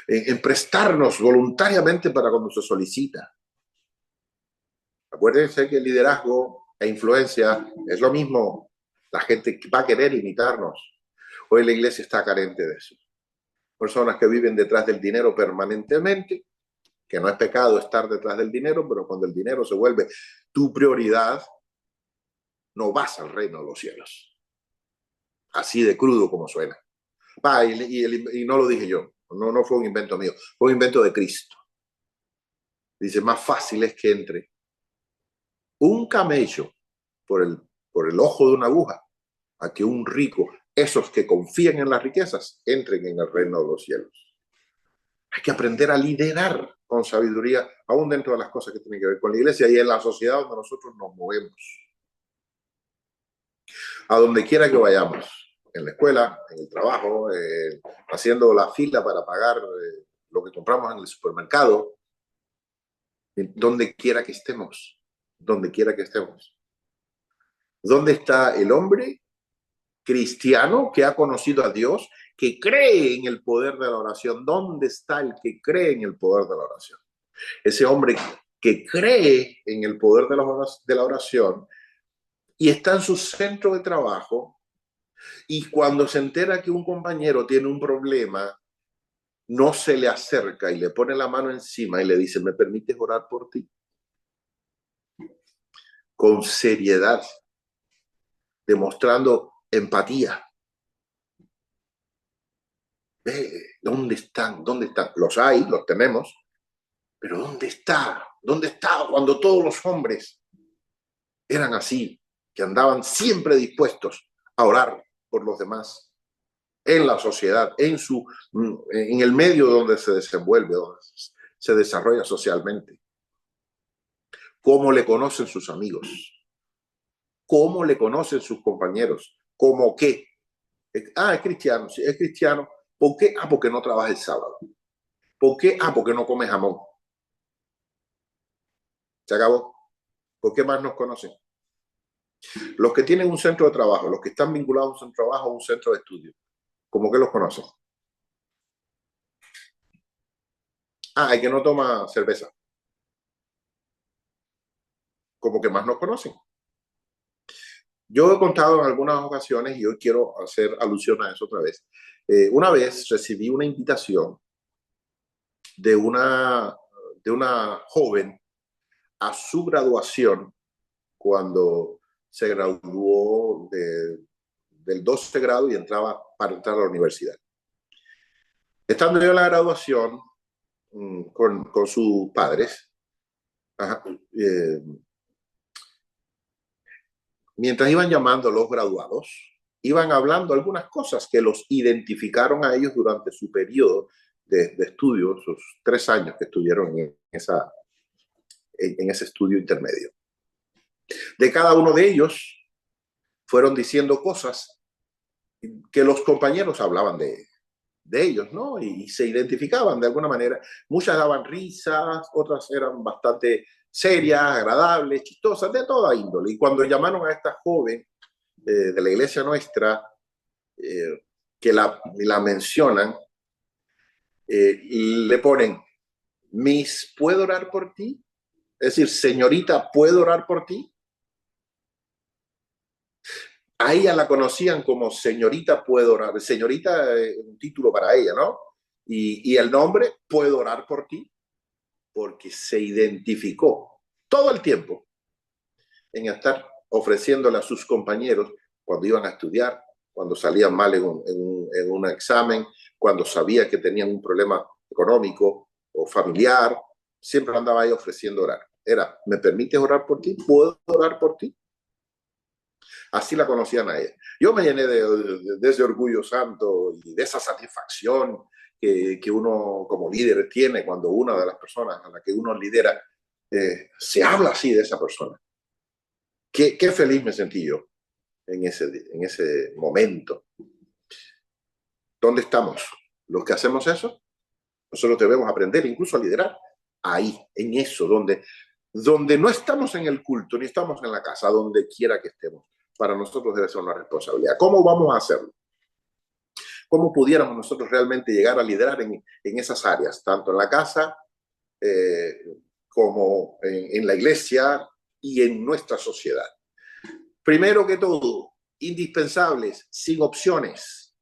en prestarnos voluntariamente para cuando se solicita. Acuérdense que el liderazgo e influencia es lo mismo. La gente va a querer imitarnos. Hoy la iglesia está carente de eso. Personas que viven detrás del dinero permanentemente, que no es pecado estar detrás del dinero, pero cuando el dinero se vuelve tu prioridad, no vas al reino de los cielos. Así de crudo como suena. Y no lo dije yo, no fue un invento mío, fue un invento de Cristo. Dice, más fácil es que entre un camello por el ojo de una aguja a que un rico, esos que confían en las riquezas, entren en el reino de los cielos. Hay que aprender a liderar con sabiduría, aún dentro de las cosas que tienen que ver con la iglesia y en la sociedad donde nosotros nos movemos. A donde quiera que vayamos, en la escuela, en el trabajo, haciendo la fila para pagar lo que compramos en el supermercado, donde quiera que estemos, donde quiera que estemos. ¿Dónde está el hombre cristiano que ha conocido a Dios, que cree en el poder de la oración? ¿Dónde está el que cree en el poder de la oración? Ese hombre que cree en el poder de la oración y está en su centro de trabajo, y cuando se entera que un compañero tiene un problema, no se le acerca y le pone la mano encima y le dice, ¿me permites orar por ti? Con seriedad, demostrando empatía. ¿Dónde están? ¿Dónde están? Los hay, los tenemos, pero ¿dónde está? ¿Dónde está cuando todos los hombres eran así, que andaban siempre dispuestos a orar por los demás, en la sociedad, en el medio donde se desenvuelve, donde se desarrolla socialmente? ¿Cómo le conocen sus amigos? ¿Cómo le conocen sus compañeros? ¿Cómo qué? Es cristiano, sí, es cristiano. ¿Por qué? Porque no trabaja el sábado. ¿Por qué? Porque no come jamón. Se acabó. ¿Por qué más nos conocen? Los que tienen un centro de trabajo, los que están vinculados a un centro de trabajo o un centro de estudio, ¿cómo que los conocen? El que no toma cerveza. como que más nos conocen. Yo he contado en algunas ocasiones, y hoy quiero hacer alusión a eso otra vez. Una vez recibí una invitación de una joven a su graduación cuando se graduó del 12 grado y entraba para entrar a la universidad. Estando yo en la graduación con sus padres, ajá, mientras iban llamando a los graduados, iban hablando algunas cosas que los identificaron a ellos durante su periodo de estudio, sus 3 años que estuvieron en ese estudio intermedio. De cada uno de ellos fueron diciendo cosas que los compañeros hablaban de ellos, ¿no? Y se identificaban de alguna manera. Muchas daban risas, otras eran bastante serias, agradables, chistosas, de toda índole. Y cuando llamaron a esta joven de la iglesia nuestra, que la mencionan, le ponen, Miss, ¿puedo orar por ti? Es decir, señorita, ¿puedo orar por ti? A ella la conocían como señorita, ¿puedo orar? Señorita es un título para ella, ¿no? Y el nombre, ¿puedo orar por ti? Porque se identificó todo el tiempo en estar ofreciéndole a sus compañeros cuando iban a estudiar, cuando salían mal en un examen, cuando sabía que tenían un problema económico o familiar, siempre andaba ahí ofreciendo orar. Era, ¿me permites orar por ti? ¿Puedo orar por ti? Así la conocían a ella. Yo me llené de ese orgullo santo y de esa satisfacción que uno como líder tiene cuando una de las personas a la que uno lidera se habla así de esa persona. Qué feliz me sentí yo en ese momento. ¿Dónde estamos? Los que hacemos eso, nosotros debemos aprender incluso a liderar ahí, en eso, donde no estamos en el culto, ni estamos en la casa, donde quiera que estemos. Para nosotros debe ser una responsabilidad. ¿Cómo vamos a hacerlo? ¿Cómo pudiéramos nosotros realmente llegar a liderar en esas áreas, tanto en la casa como en la iglesia y en nuestra sociedad? Primero que todo, indispensables, sin opciones.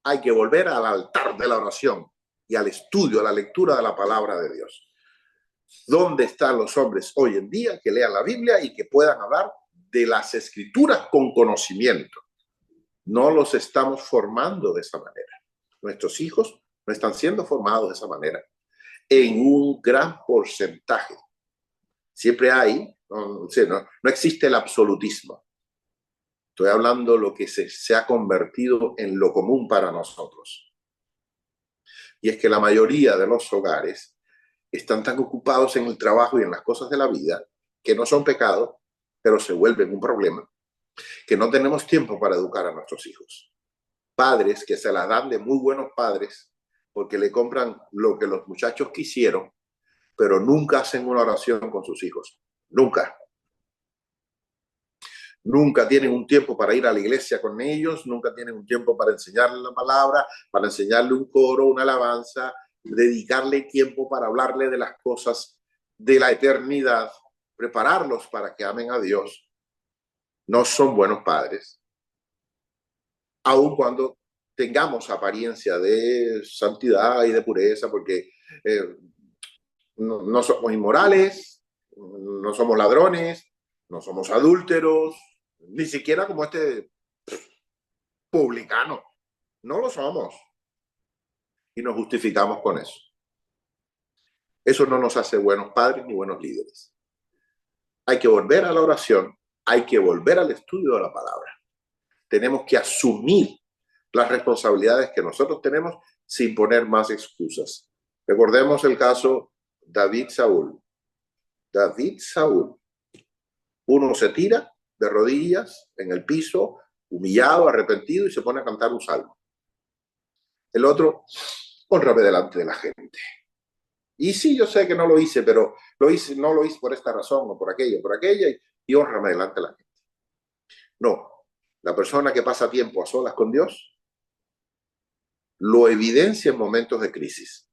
Hay que volver al altar de la oración y al estudio, a la lectura de la palabra de Dios. ¿Dónde están los hombres hoy en día que lean la Biblia y que puedan hablar de las escrituras con conocimiento? No los estamos formando de esa manera. Nuestros hijos no están siendo formados de esa manera. En un gran porcentaje. Siempre hay, no existe el absolutismo. Estoy hablando de lo que se ha convertido en lo común para nosotros. Y es que la mayoría de los hogares están tan ocupados en el trabajo y en las cosas de la vida, que no son pecado, pero se vuelven un problema, que no tenemos tiempo para educar a nuestros hijos. Padres que se la dan de muy buenos padres porque le compran lo que los muchachos quisieron, pero nunca hacen una oración con sus hijos. Nunca. Nunca tienen un tiempo para ir a la iglesia con ellos, nunca tienen un tiempo para enseñarle la palabra, para enseñarle un coro, una alabanza, dedicarle tiempo para hablarle de las cosas de la eternidad, prepararlos para que amen a Dios. No son buenos padres, aun cuando tengamos apariencia de santidad y de pureza, porque no somos inmorales, no somos ladrones, no somos adúlteros, ni siquiera como este publicano. No lo somos. Y nos justificamos con eso. Eso no nos hace buenos padres ni buenos líderes. Hay que volver a la oración, hay que volver al estudio de la palabra. Tenemos que asumir las responsabilidades que nosotros tenemos sin poner más excusas. Recordemos el caso David-Saúl. David-Saúl. Uno se tira de rodillas en el piso, humillado, arrepentido, y se pone a cantar un salmo. El otro, honrame delante de la gente. Y sí, yo sé que no lo hice, pero no lo hice por esta razón o por aquella, y honrame delante de la gente. No, la persona que pasa tiempo a solas con Dios lo evidencia en momentos de crisis.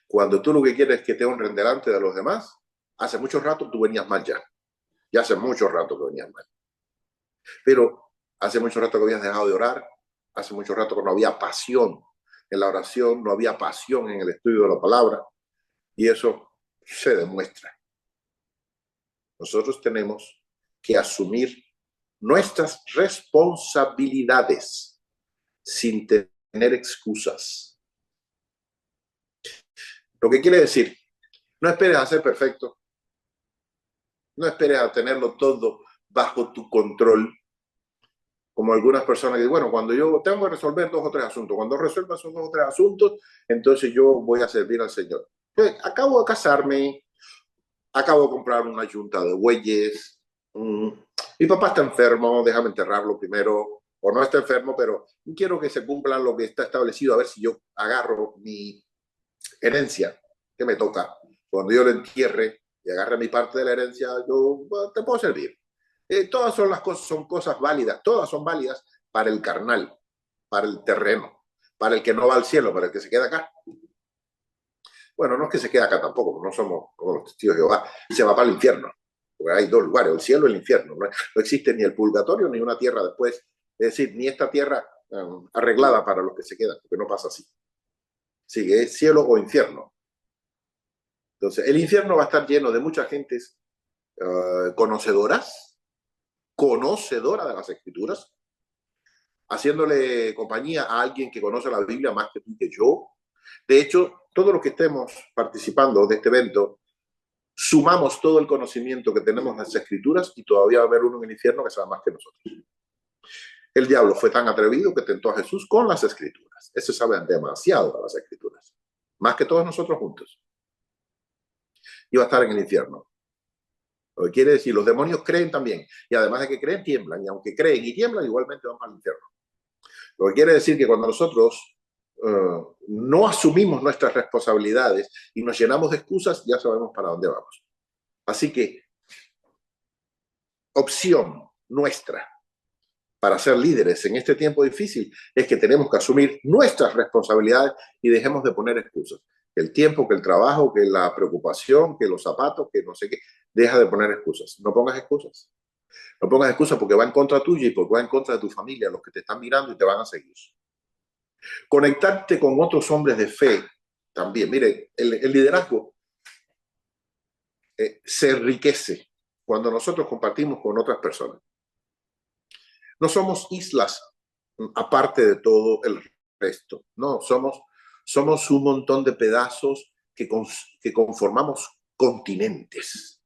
Cuando tú lo que quieres es que te honren delante de los demás, hace mucho rato tú venías mal ya. Ya hace mucho rato que venías mal. Pero hace mucho rato que habías dejado de orar, hace mucho rato que no había pasión en la oración, no había pasión en el estudio de la palabra, y eso se demuestra. Nosotros tenemos que asumir nuestras responsabilidades sin tener excusas. Lo que quiere decir, no esperes a ser perfecto, no esperes a tenerlo todo bajo tu control, como algunas personas que dicen, bueno, cuando yo tengo que resolver 2 o 3 asuntos, cuando resuelva esos 2 o 3 asuntos, entonces yo voy a servir al Señor. Pues, acabo de casarme, acabo de comprar una yunta de bueyes, mi papá está enfermo, déjame enterrarlo primero, o no está enfermo, pero quiero que se cumpla lo que está establecido, a ver si yo agarro mi herencia que me toca. Cuando yo lo entierre y agarre mi parte de la herencia, yo te puedo servir. Todas son las cosas, son cosas válidas, todas son válidas para el carnal, para el terreno, para el que no va al cielo, para el que se queda acá. Bueno, no es que se quede acá tampoco, no somos como los testigos de Jehová, se va para el infierno, porque hay 2 lugares, el cielo y el infierno. No existe ni el purgatorio ni una tierra después, es decir, ni esta tierra arreglada para los que se quedan, porque no pasa así. Sigue, es cielo o infierno. Entonces, el infierno va a estar lleno de muchas gentes conocedoras de las escrituras, haciéndole compañía a alguien que conoce la Biblia más que tú y que yo. De hecho, todos los que estemos participando de este evento, sumamos todo el conocimiento que tenemos en las escrituras y todavía va a haber uno en el infierno que sabe más que nosotros. El diablo fue tan atrevido que tentó a Jesús con las escrituras. Eso sabe demasiado de las escrituras, más que todos nosotros juntos. Y va a estar en el infierno. Lo que quiere decir, los demonios creen también, y además de que creen, tiemblan, y aunque creen y tiemblan, igualmente van al infierno. Lo que quiere decir que cuando nosotros no asumimos nuestras responsabilidades y nos llenamos de excusas, ya sabemos para dónde vamos. Así que, opción nuestra para ser líderes en este tiempo difícil es que tenemos que asumir nuestras responsabilidades y dejemos de poner excusas. Que el tiempo, que el trabajo, que la preocupación, que los zapatos, que no sé qué. Deja de poner excusas. No pongas excusas. No pongas excusas porque va en contra tuya y porque va en contra de tu familia, los que te están mirando y te van a seguir. Conectarte con otros hombres de fe también. Mire, el liderazgo se enriquece cuando nosotros compartimos con otras personas. No somos islas aparte de todo el resto. No, somos un montón de pedazos que conformamos continentes.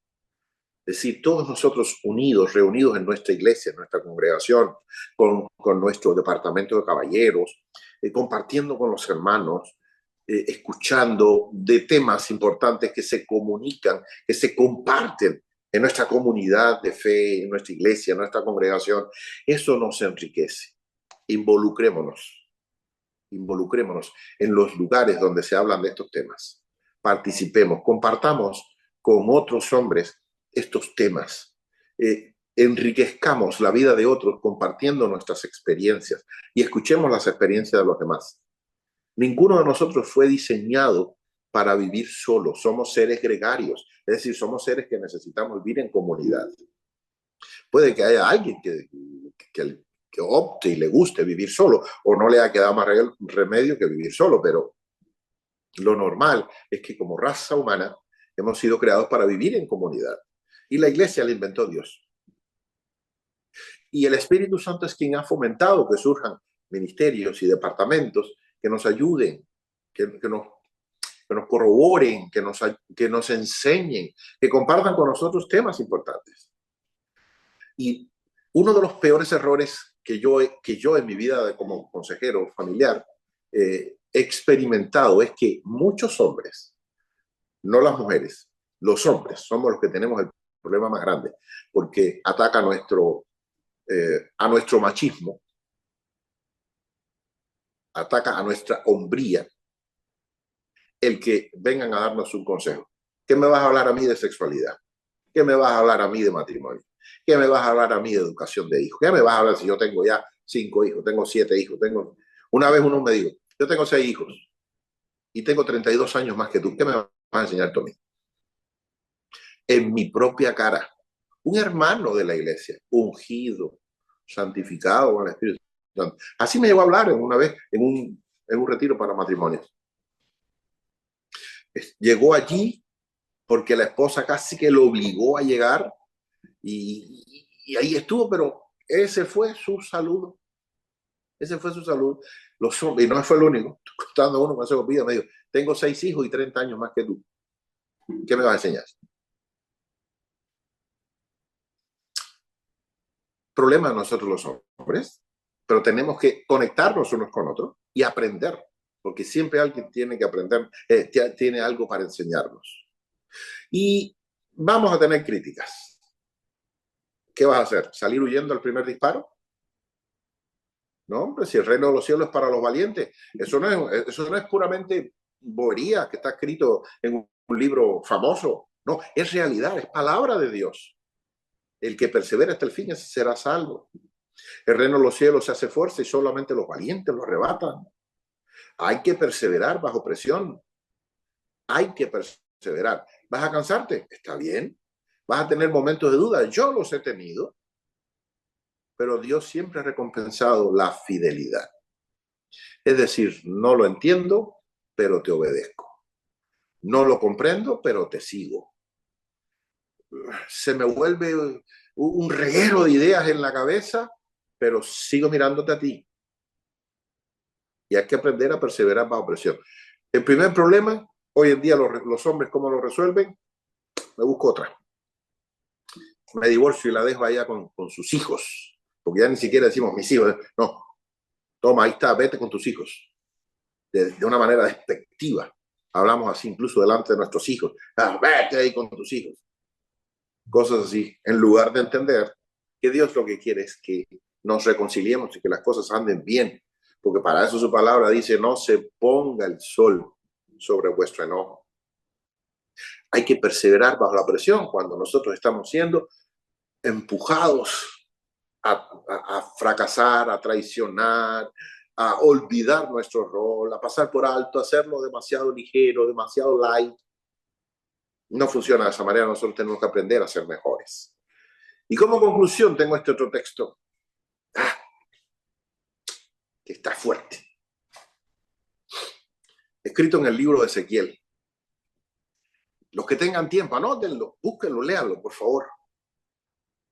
Es decir, todos nosotros unidos, reunidos en nuestra iglesia, en nuestra congregación, con nuestro departamento de caballeros, compartiendo con los hermanos, escuchando de temas importantes que se comunican, que se comparten en nuestra comunidad de fe, en nuestra iglesia, en nuestra congregación. Eso nos enriquece. Involucrémonos en los lugares donde se hablan de estos temas. Participemos, compartamos con otros hombres estos temas. Enriquezcamos la vida de otros compartiendo nuestras experiencias y escuchemos las experiencias de los demás. Ninguno de nosotros fue diseñado para vivir solo. Somos seres gregarios, es decir, somos seres que necesitamos vivir en comunidad. Puede que haya alguien que opte y le guste vivir solo, o no le ha quedado más remedio que vivir solo, pero lo normal es que como raza humana hemos sido creados para vivir en comunidad. Y la iglesia la inventó Dios. Y el Espíritu Santo es quien ha fomentado que surjan ministerios y departamentos que nos ayuden, que nos corroboren, que nos enseñen, que compartan con nosotros temas importantes. Y uno de los peores errores que yo en mi vida como consejero familiar he experimentado es que muchos hombres, no las mujeres, los hombres somos los que tenemos el problema más grande, porque ataca a nuestro machismo, ataca a nuestra hombría, el que vengan a darnos un consejo. ¿Qué me vas a hablar a mí de sexualidad? ¿Qué me vas a hablar a mí de matrimonio? ¿Qué me vas a hablar a mí de educación de hijos? ¿Qué me vas a hablar si yo tengo ya 5 hijos, tengo 7 hijos? Una vez uno me dijo, yo tengo 6 hijos y tengo 32 años más que tú. ¿Qué me vas a enseñar tú a mí? En mi propia cara, un hermano de la iglesia, ungido, santificado con el Espíritu Santo. Así me llegó a hablar una vez en un retiro para matrimonios. Llegó allí porque la esposa casi que lo obligó a llegar y ahí estuvo, pero ese fue su saludo. Ese fue su saludo. Los hombres, y no fue el único, contando uno con ese video, me dijo, tengo 6 hijos y 30 años más que tú. ¿Qué me vas a enseñar? Problema de nosotros los hombres, pero tenemos que conectarnos unos con otros y aprender, porque siempre alguien tiene que aprender, tiene algo para enseñarnos. Y vamos a tener críticas. ¿Qué vas a hacer? ¿Salir huyendo al primer disparo? No, hombre, si el reino de los cielos es para los valientes, eso no es puramente bobería que está escrito en un libro famoso. No, es realidad, es palabra de Dios. El que persevera hasta el fin será salvo. El reino de los cielos se hace fuerza y solamente los valientes lo arrebatan. Hay que perseverar bajo presión. Hay que perseverar. ¿Vas a cansarte? Está bien. ¿Vas a tener momentos de duda? Yo los he tenido. Pero Dios siempre ha recompensado la fidelidad. Es decir, no lo entiendo, pero te obedezco. No lo comprendo, pero te sigo. Se me vuelve un reguero de ideas en la cabeza, pero sigo mirándote a ti. Y hay que aprender a perseverar bajo presión. El primer problema, hoy en día los hombres, ¿cómo lo resuelven? Me busco otra. Me divorcio y la dejo allá con sus hijos. Porque ya ni siquiera decimos mis hijos. No, toma, ahí está, vete con tus hijos. De una manera despectiva. Hablamos así incluso delante de nuestros hijos. Ah, vete ahí con tus hijos. Cosas así. En lugar de entender que Dios lo que quiere es que nos reconciliemos y que las cosas anden bien. Porque para eso su palabra dice, no se ponga el sol sobre vuestro enojo. Hay que perseverar bajo la presión cuando nosotros estamos siendo empujados a fracasar, a traicionar, a olvidar nuestro rol, a pasar por alto, a hacerlo demasiado ligero, demasiado light. No funciona de esa manera, nosotros tenemos que aprender a ser mejores. Y como conclusión tengo este otro texto que está fuerte. Escrito en el libro de Ezequiel. Los que tengan tiempo, anótenlo, búsquenlo, léanlo, por favor.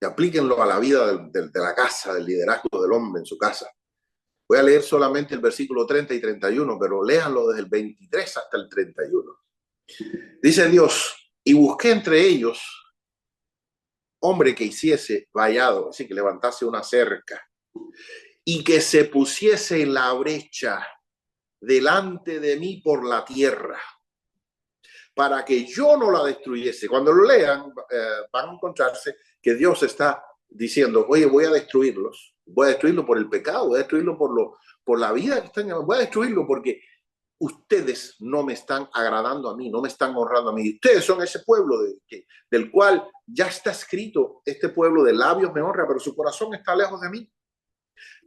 Y aplíquenlo a la vida de la casa, del liderazgo del hombre en su casa. Voy a leer solamente el versículo 30 y 31, pero léanlo desde el 23 hasta el 31. Dice Dios, y busqué entre ellos hombre que hiciese vallado, así que levantase una cerca, y que se pusiese en la brecha delante de mí por la tierra, para que yo no la destruyese. Cuando lo lean, van a encontrarse que Dios está diciendo, oye, voy a destruirlos por el pecado, voy a destruirlo por la vida que están llevando, voy a destruirlo porque ustedes no me están agradando a mí, no me están honrando a mí. Ustedes son ese pueblo del cual ya está escrito, este pueblo de labios me honra, pero su corazón está lejos de mí.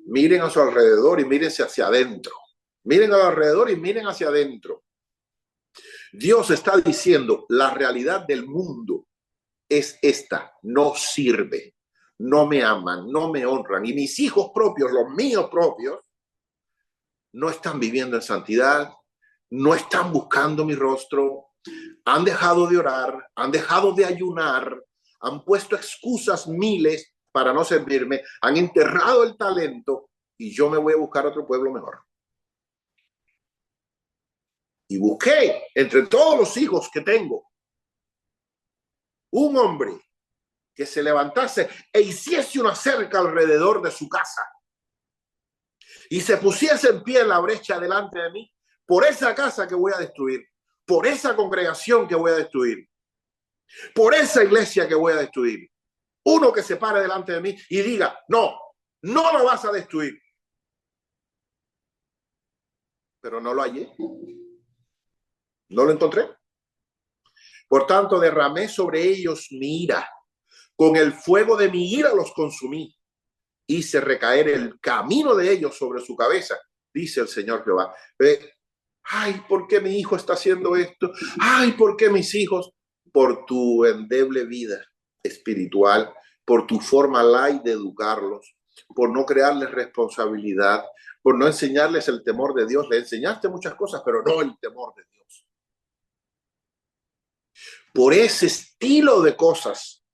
Miren a su alrededor y mírense hacia adentro. Miren al alrededor y miren hacia adentro. Dios está diciendo, la realidad del mundo es esta, no sirve, no me aman, no me honran. Y mis hijos propios, los míos propios, no están viviendo en santidad, no están buscando mi rostro, han dejado de orar, han dejado de ayunar, han puesto excusas miles para no servirme, han enterrado el talento y yo me voy a buscar otro pueblo mejor. Y busqué entre todos los hijos que tengo un hombre que se levantase e hiciese una cerca alrededor de su casa y se pusiese en pie en la brecha delante de mí por esa casa que voy a destruir, por esa congregación que voy a destruir, por esa iglesia que voy a destruir. Uno que se pare delante de mí y diga, no, no lo vas a destruir. Pero no lo hallé. No lo encontré. Por tanto, derramé sobre ellos mi ira. Con el fuego de mi ira los consumí. Hice recaer el camino de ellos sobre su cabeza, dice el Señor Jehová. Ay, ¿por qué mi hijo está haciendo esto? Ay, ¿por qué mis hijos? Por tu endeble vida, espiritual, por tu forma light de educarlos, por no crearles responsabilidad, por no enseñarles el temor de Dios. Le enseñaste muchas cosas, pero no el temor de Dios. Por ese estilo de cosas,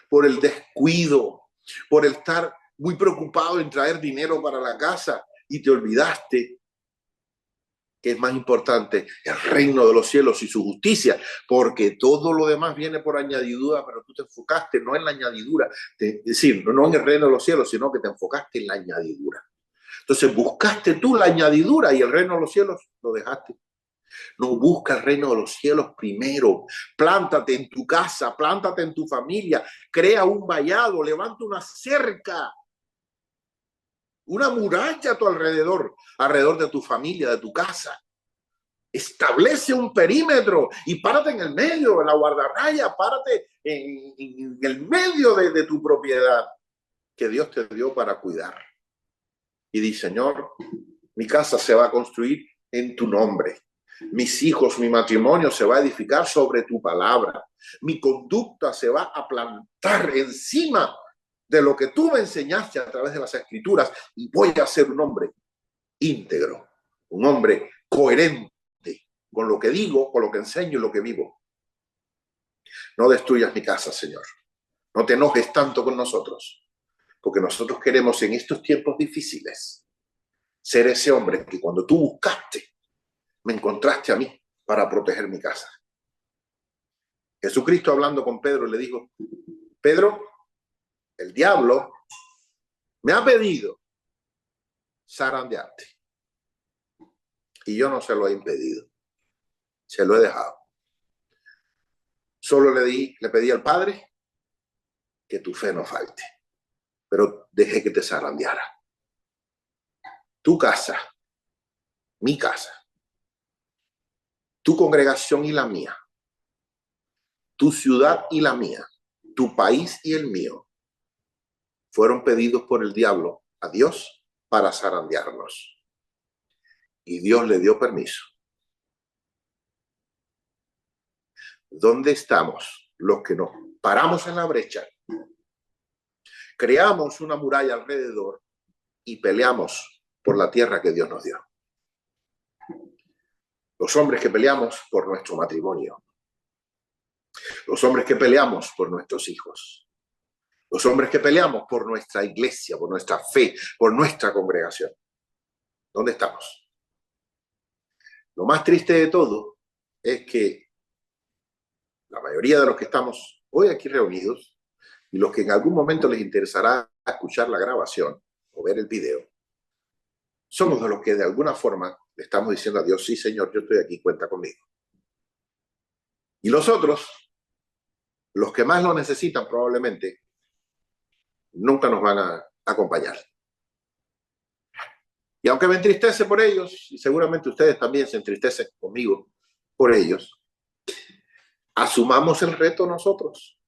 por el descuido, por el estar muy preocupado en traer dinero para la casa y te olvidaste que es más importante el reino de los cielos y su justicia, porque todo lo demás viene por añadidura, pero tú te enfocaste no en la añadidura, es decir, no en el reino de los cielos, sino que te enfocaste en la añadidura. Entonces buscaste tú la añadidura y el reino de los cielos lo dejaste. No, busca el reino de los cielos primero. Plántate en tu casa, plántate en tu familia, crea un vallado, levanta una cerca, una muralla a tu alrededor, alrededor de tu familia, de tu casa. Establece un perímetro y párate en el medio, en la guardarraya, párate en el medio de tu propiedad que Dios te dio para cuidar. Y di, Señor, mi casa se va a construir en tu nombre. Mis hijos, mi matrimonio se va a edificar sobre tu palabra. Mi conducta se va a plantar encima de lo que tú me enseñaste a través de las escrituras y voy a ser un hombre íntegro, un hombre coherente con lo que digo, con lo que enseño y lo que vivo. No destruyas mi casa, Señor. No te enojes tanto con nosotros, porque nosotros queremos en estos tiempos difíciles ser ese hombre que cuando tú buscaste, me encontraste a mí para proteger mi casa. Jesucristo hablando con Pedro le dijo, Pedro, el diablo me ha pedido zarandearte y yo no se lo he impedido, se lo he dejado. Solo le pedí al Padre que tu fe no falte, pero dejé que te zarandeara. Tu casa, mi casa, tu congregación y la mía, tu ciudad y la mía, tu país y el mío, fueron pedidos por el diablo a Dios para zarandearnos. Y Dios le dio permiso. ¿Dónde estamos los que nos paramos en la brecha, creamos una muralla alrededor y peleamos por la tierra que Dios nos dio? Los hombres que peleamos por nuestro matrimonio, los hombres que peleamos por nuestros hijos, los hombres que peleamos por nuestra iglesia, por nuestra fe, por nuestra congregación. ¿Dónde estamos? Lo más triste de todo es que la mayoría de los que estamos hoy aquí reunidos y los que en algún momento les interesará escuchar la grabación o ver el video, somos de los que de alguna forma le estamos diciendo a Dios, sí, Señor, yo estoy aquí, cuenta conmigo. Y los otros, los que más lo necesitan probablemente, nunca nos van a acompañar. Y aunque me entristece por ellos, y seguramente ustedes también se entristecen conmigo por ellos, asumamos el reto nosotros.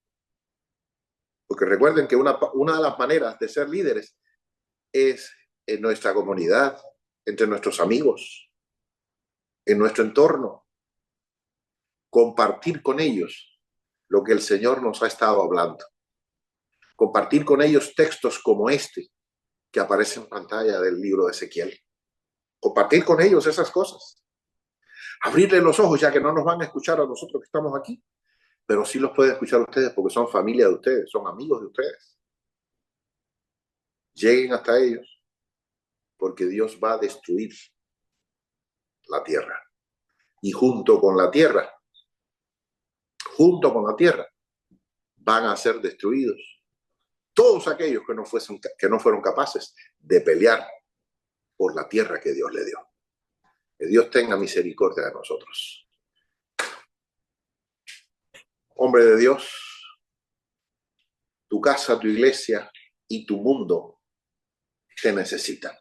Porque recuerden que una de las maneras de ser líderes es en nuestra comunidad, entre nuestros amigos, en nuestro entorno, compartir con ellos lo que el Señor nos ha estado hablando. Compartir con ellos textos como este que aparece en pantalla del libro de Ezequiel. Compartir con ellos esas cosas. Abrirle los ojos, ya que no nos van a escuchar a nosotros que estamos aquí, pero sí los pueden escuchar ustedes porque son familia de ustedes, son amigos de ustedes. Lleguen hasta ellos porque Dios va a destruir la tierra. Y junto con la tierra, van a ser destruidos todos aquellos que no fueron capaces de pelear por la tierra que Dios le dio. Que Dios tenga misericordia de nosotros. Hombre de Dios, tu casa, tu iglesia y tu mundo te necesitan.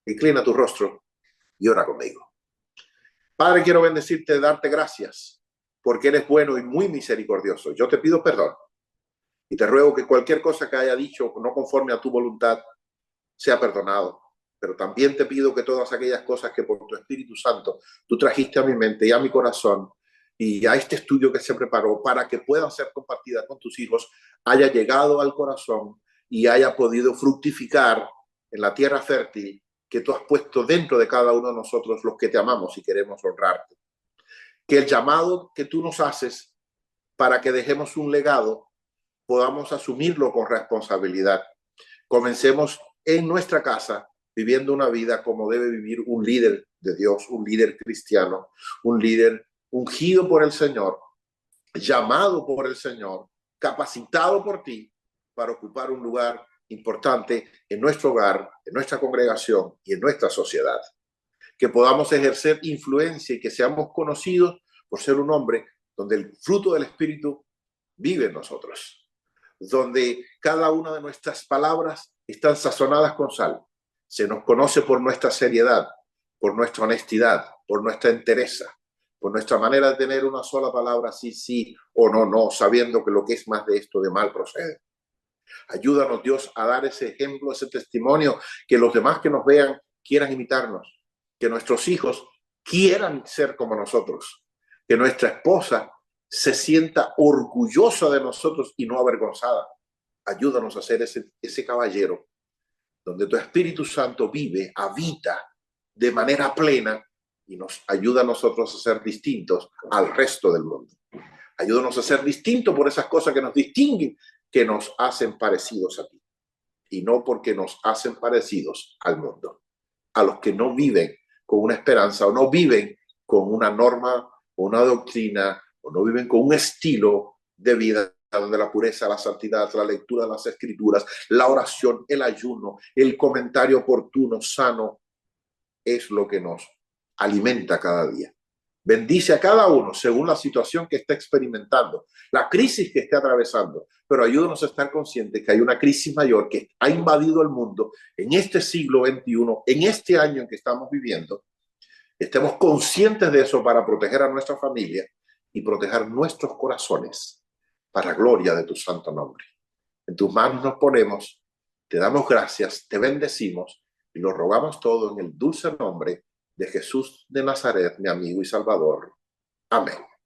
Inclina tu rostro y ora conmigo. Padre, quiero bendecirte, darte gracias, porque eres bueno y muy misericordioso. Yo te pido perdón y te ruego que cualquier cosa que haya dicho no conforme a tu voluntad sea perdonado. Pero también te pido que todas aquellas cosas que por tu Espíritu Santo tú trajiste a mi mente y a mi corazón y a este estudio que se preparó para que puedan ser compartidas con tus hijos haya llegado al corazón y haya podido fructificar en la tierra fértil que tú has puesto dentro de cada uno de nosotros, los que te amamos y queremos honrarte. Que el llamado que tú nos haces para que dejemos un legado, podamos asumirlo con responsabilidad. Comencemos en nuestra casa, viviendo una vida como debe vivir un líder de Dios, un líder cristiano, un líder ungido por el Señor, llamado por el Señor, capacitado por ti para ocupar un lugar importante en nuestro hogar, en nuestra congregación y en nuestra sociedad. Que podamos ejercer influencia y que seamos conocidos por ser un hombre donde el fruto del Espíritu vive en nosotros, donde cada una de nuestras palabras están sazonadas con sal. Se nos conoce por nuestra seriedad, por nuestra honestidad, por nuestra entereza, por nuestra manera de tener una sola palabra, sí, sí, o no, no, sabiendo que lo que es más de esto de mal procede. Ayúdanos, Dios, a dar ese ejemplo, ese testimonio, que los demás que nos vean quieran imitarnos, que nuestros hijos quieran ser como nosotros, que nuestra esposa se sienta orgullosa de nosotros y no avergonzada. Ayúdanos a ser ese caballero donde tu Espíritu Santo vive, habita de manera plena y nos ayuda a nosotros a ser distintos al resto del mundo. Ayúdanos a ser distintos por esas cosas que nos distinguen, que nos hacen parecidos a ti y no porque nos hacen parecidos al mundo, a los que no viven con una esperanza o no viven con una norma o una doctrina o no viven con un estilo de vida donde la pureza, la santidad, la lectura de las escrituras, la oración, el ayuno, el comentario oportuno, sano, es lo que nos alimenta cada día. Bendice a cada uno según la situación que está experimentando, la crisis que esté atravesando, pero ayúdanos a estar conscientes que hay una crisis mayor que ha invadido el mundo en este siglo XXI, en este año en que estamos viviendo. Estemos conscientes de eso para proteger a nuestra familia y proteger nuestros corazones para gloria de tu santo nombre. En tus manos nos ponemos, te damos gracias, te bendecimos y lo rogamos todo en el dulce nombre de Jesús de Nazaret, mi amigo y Salvador. Amén.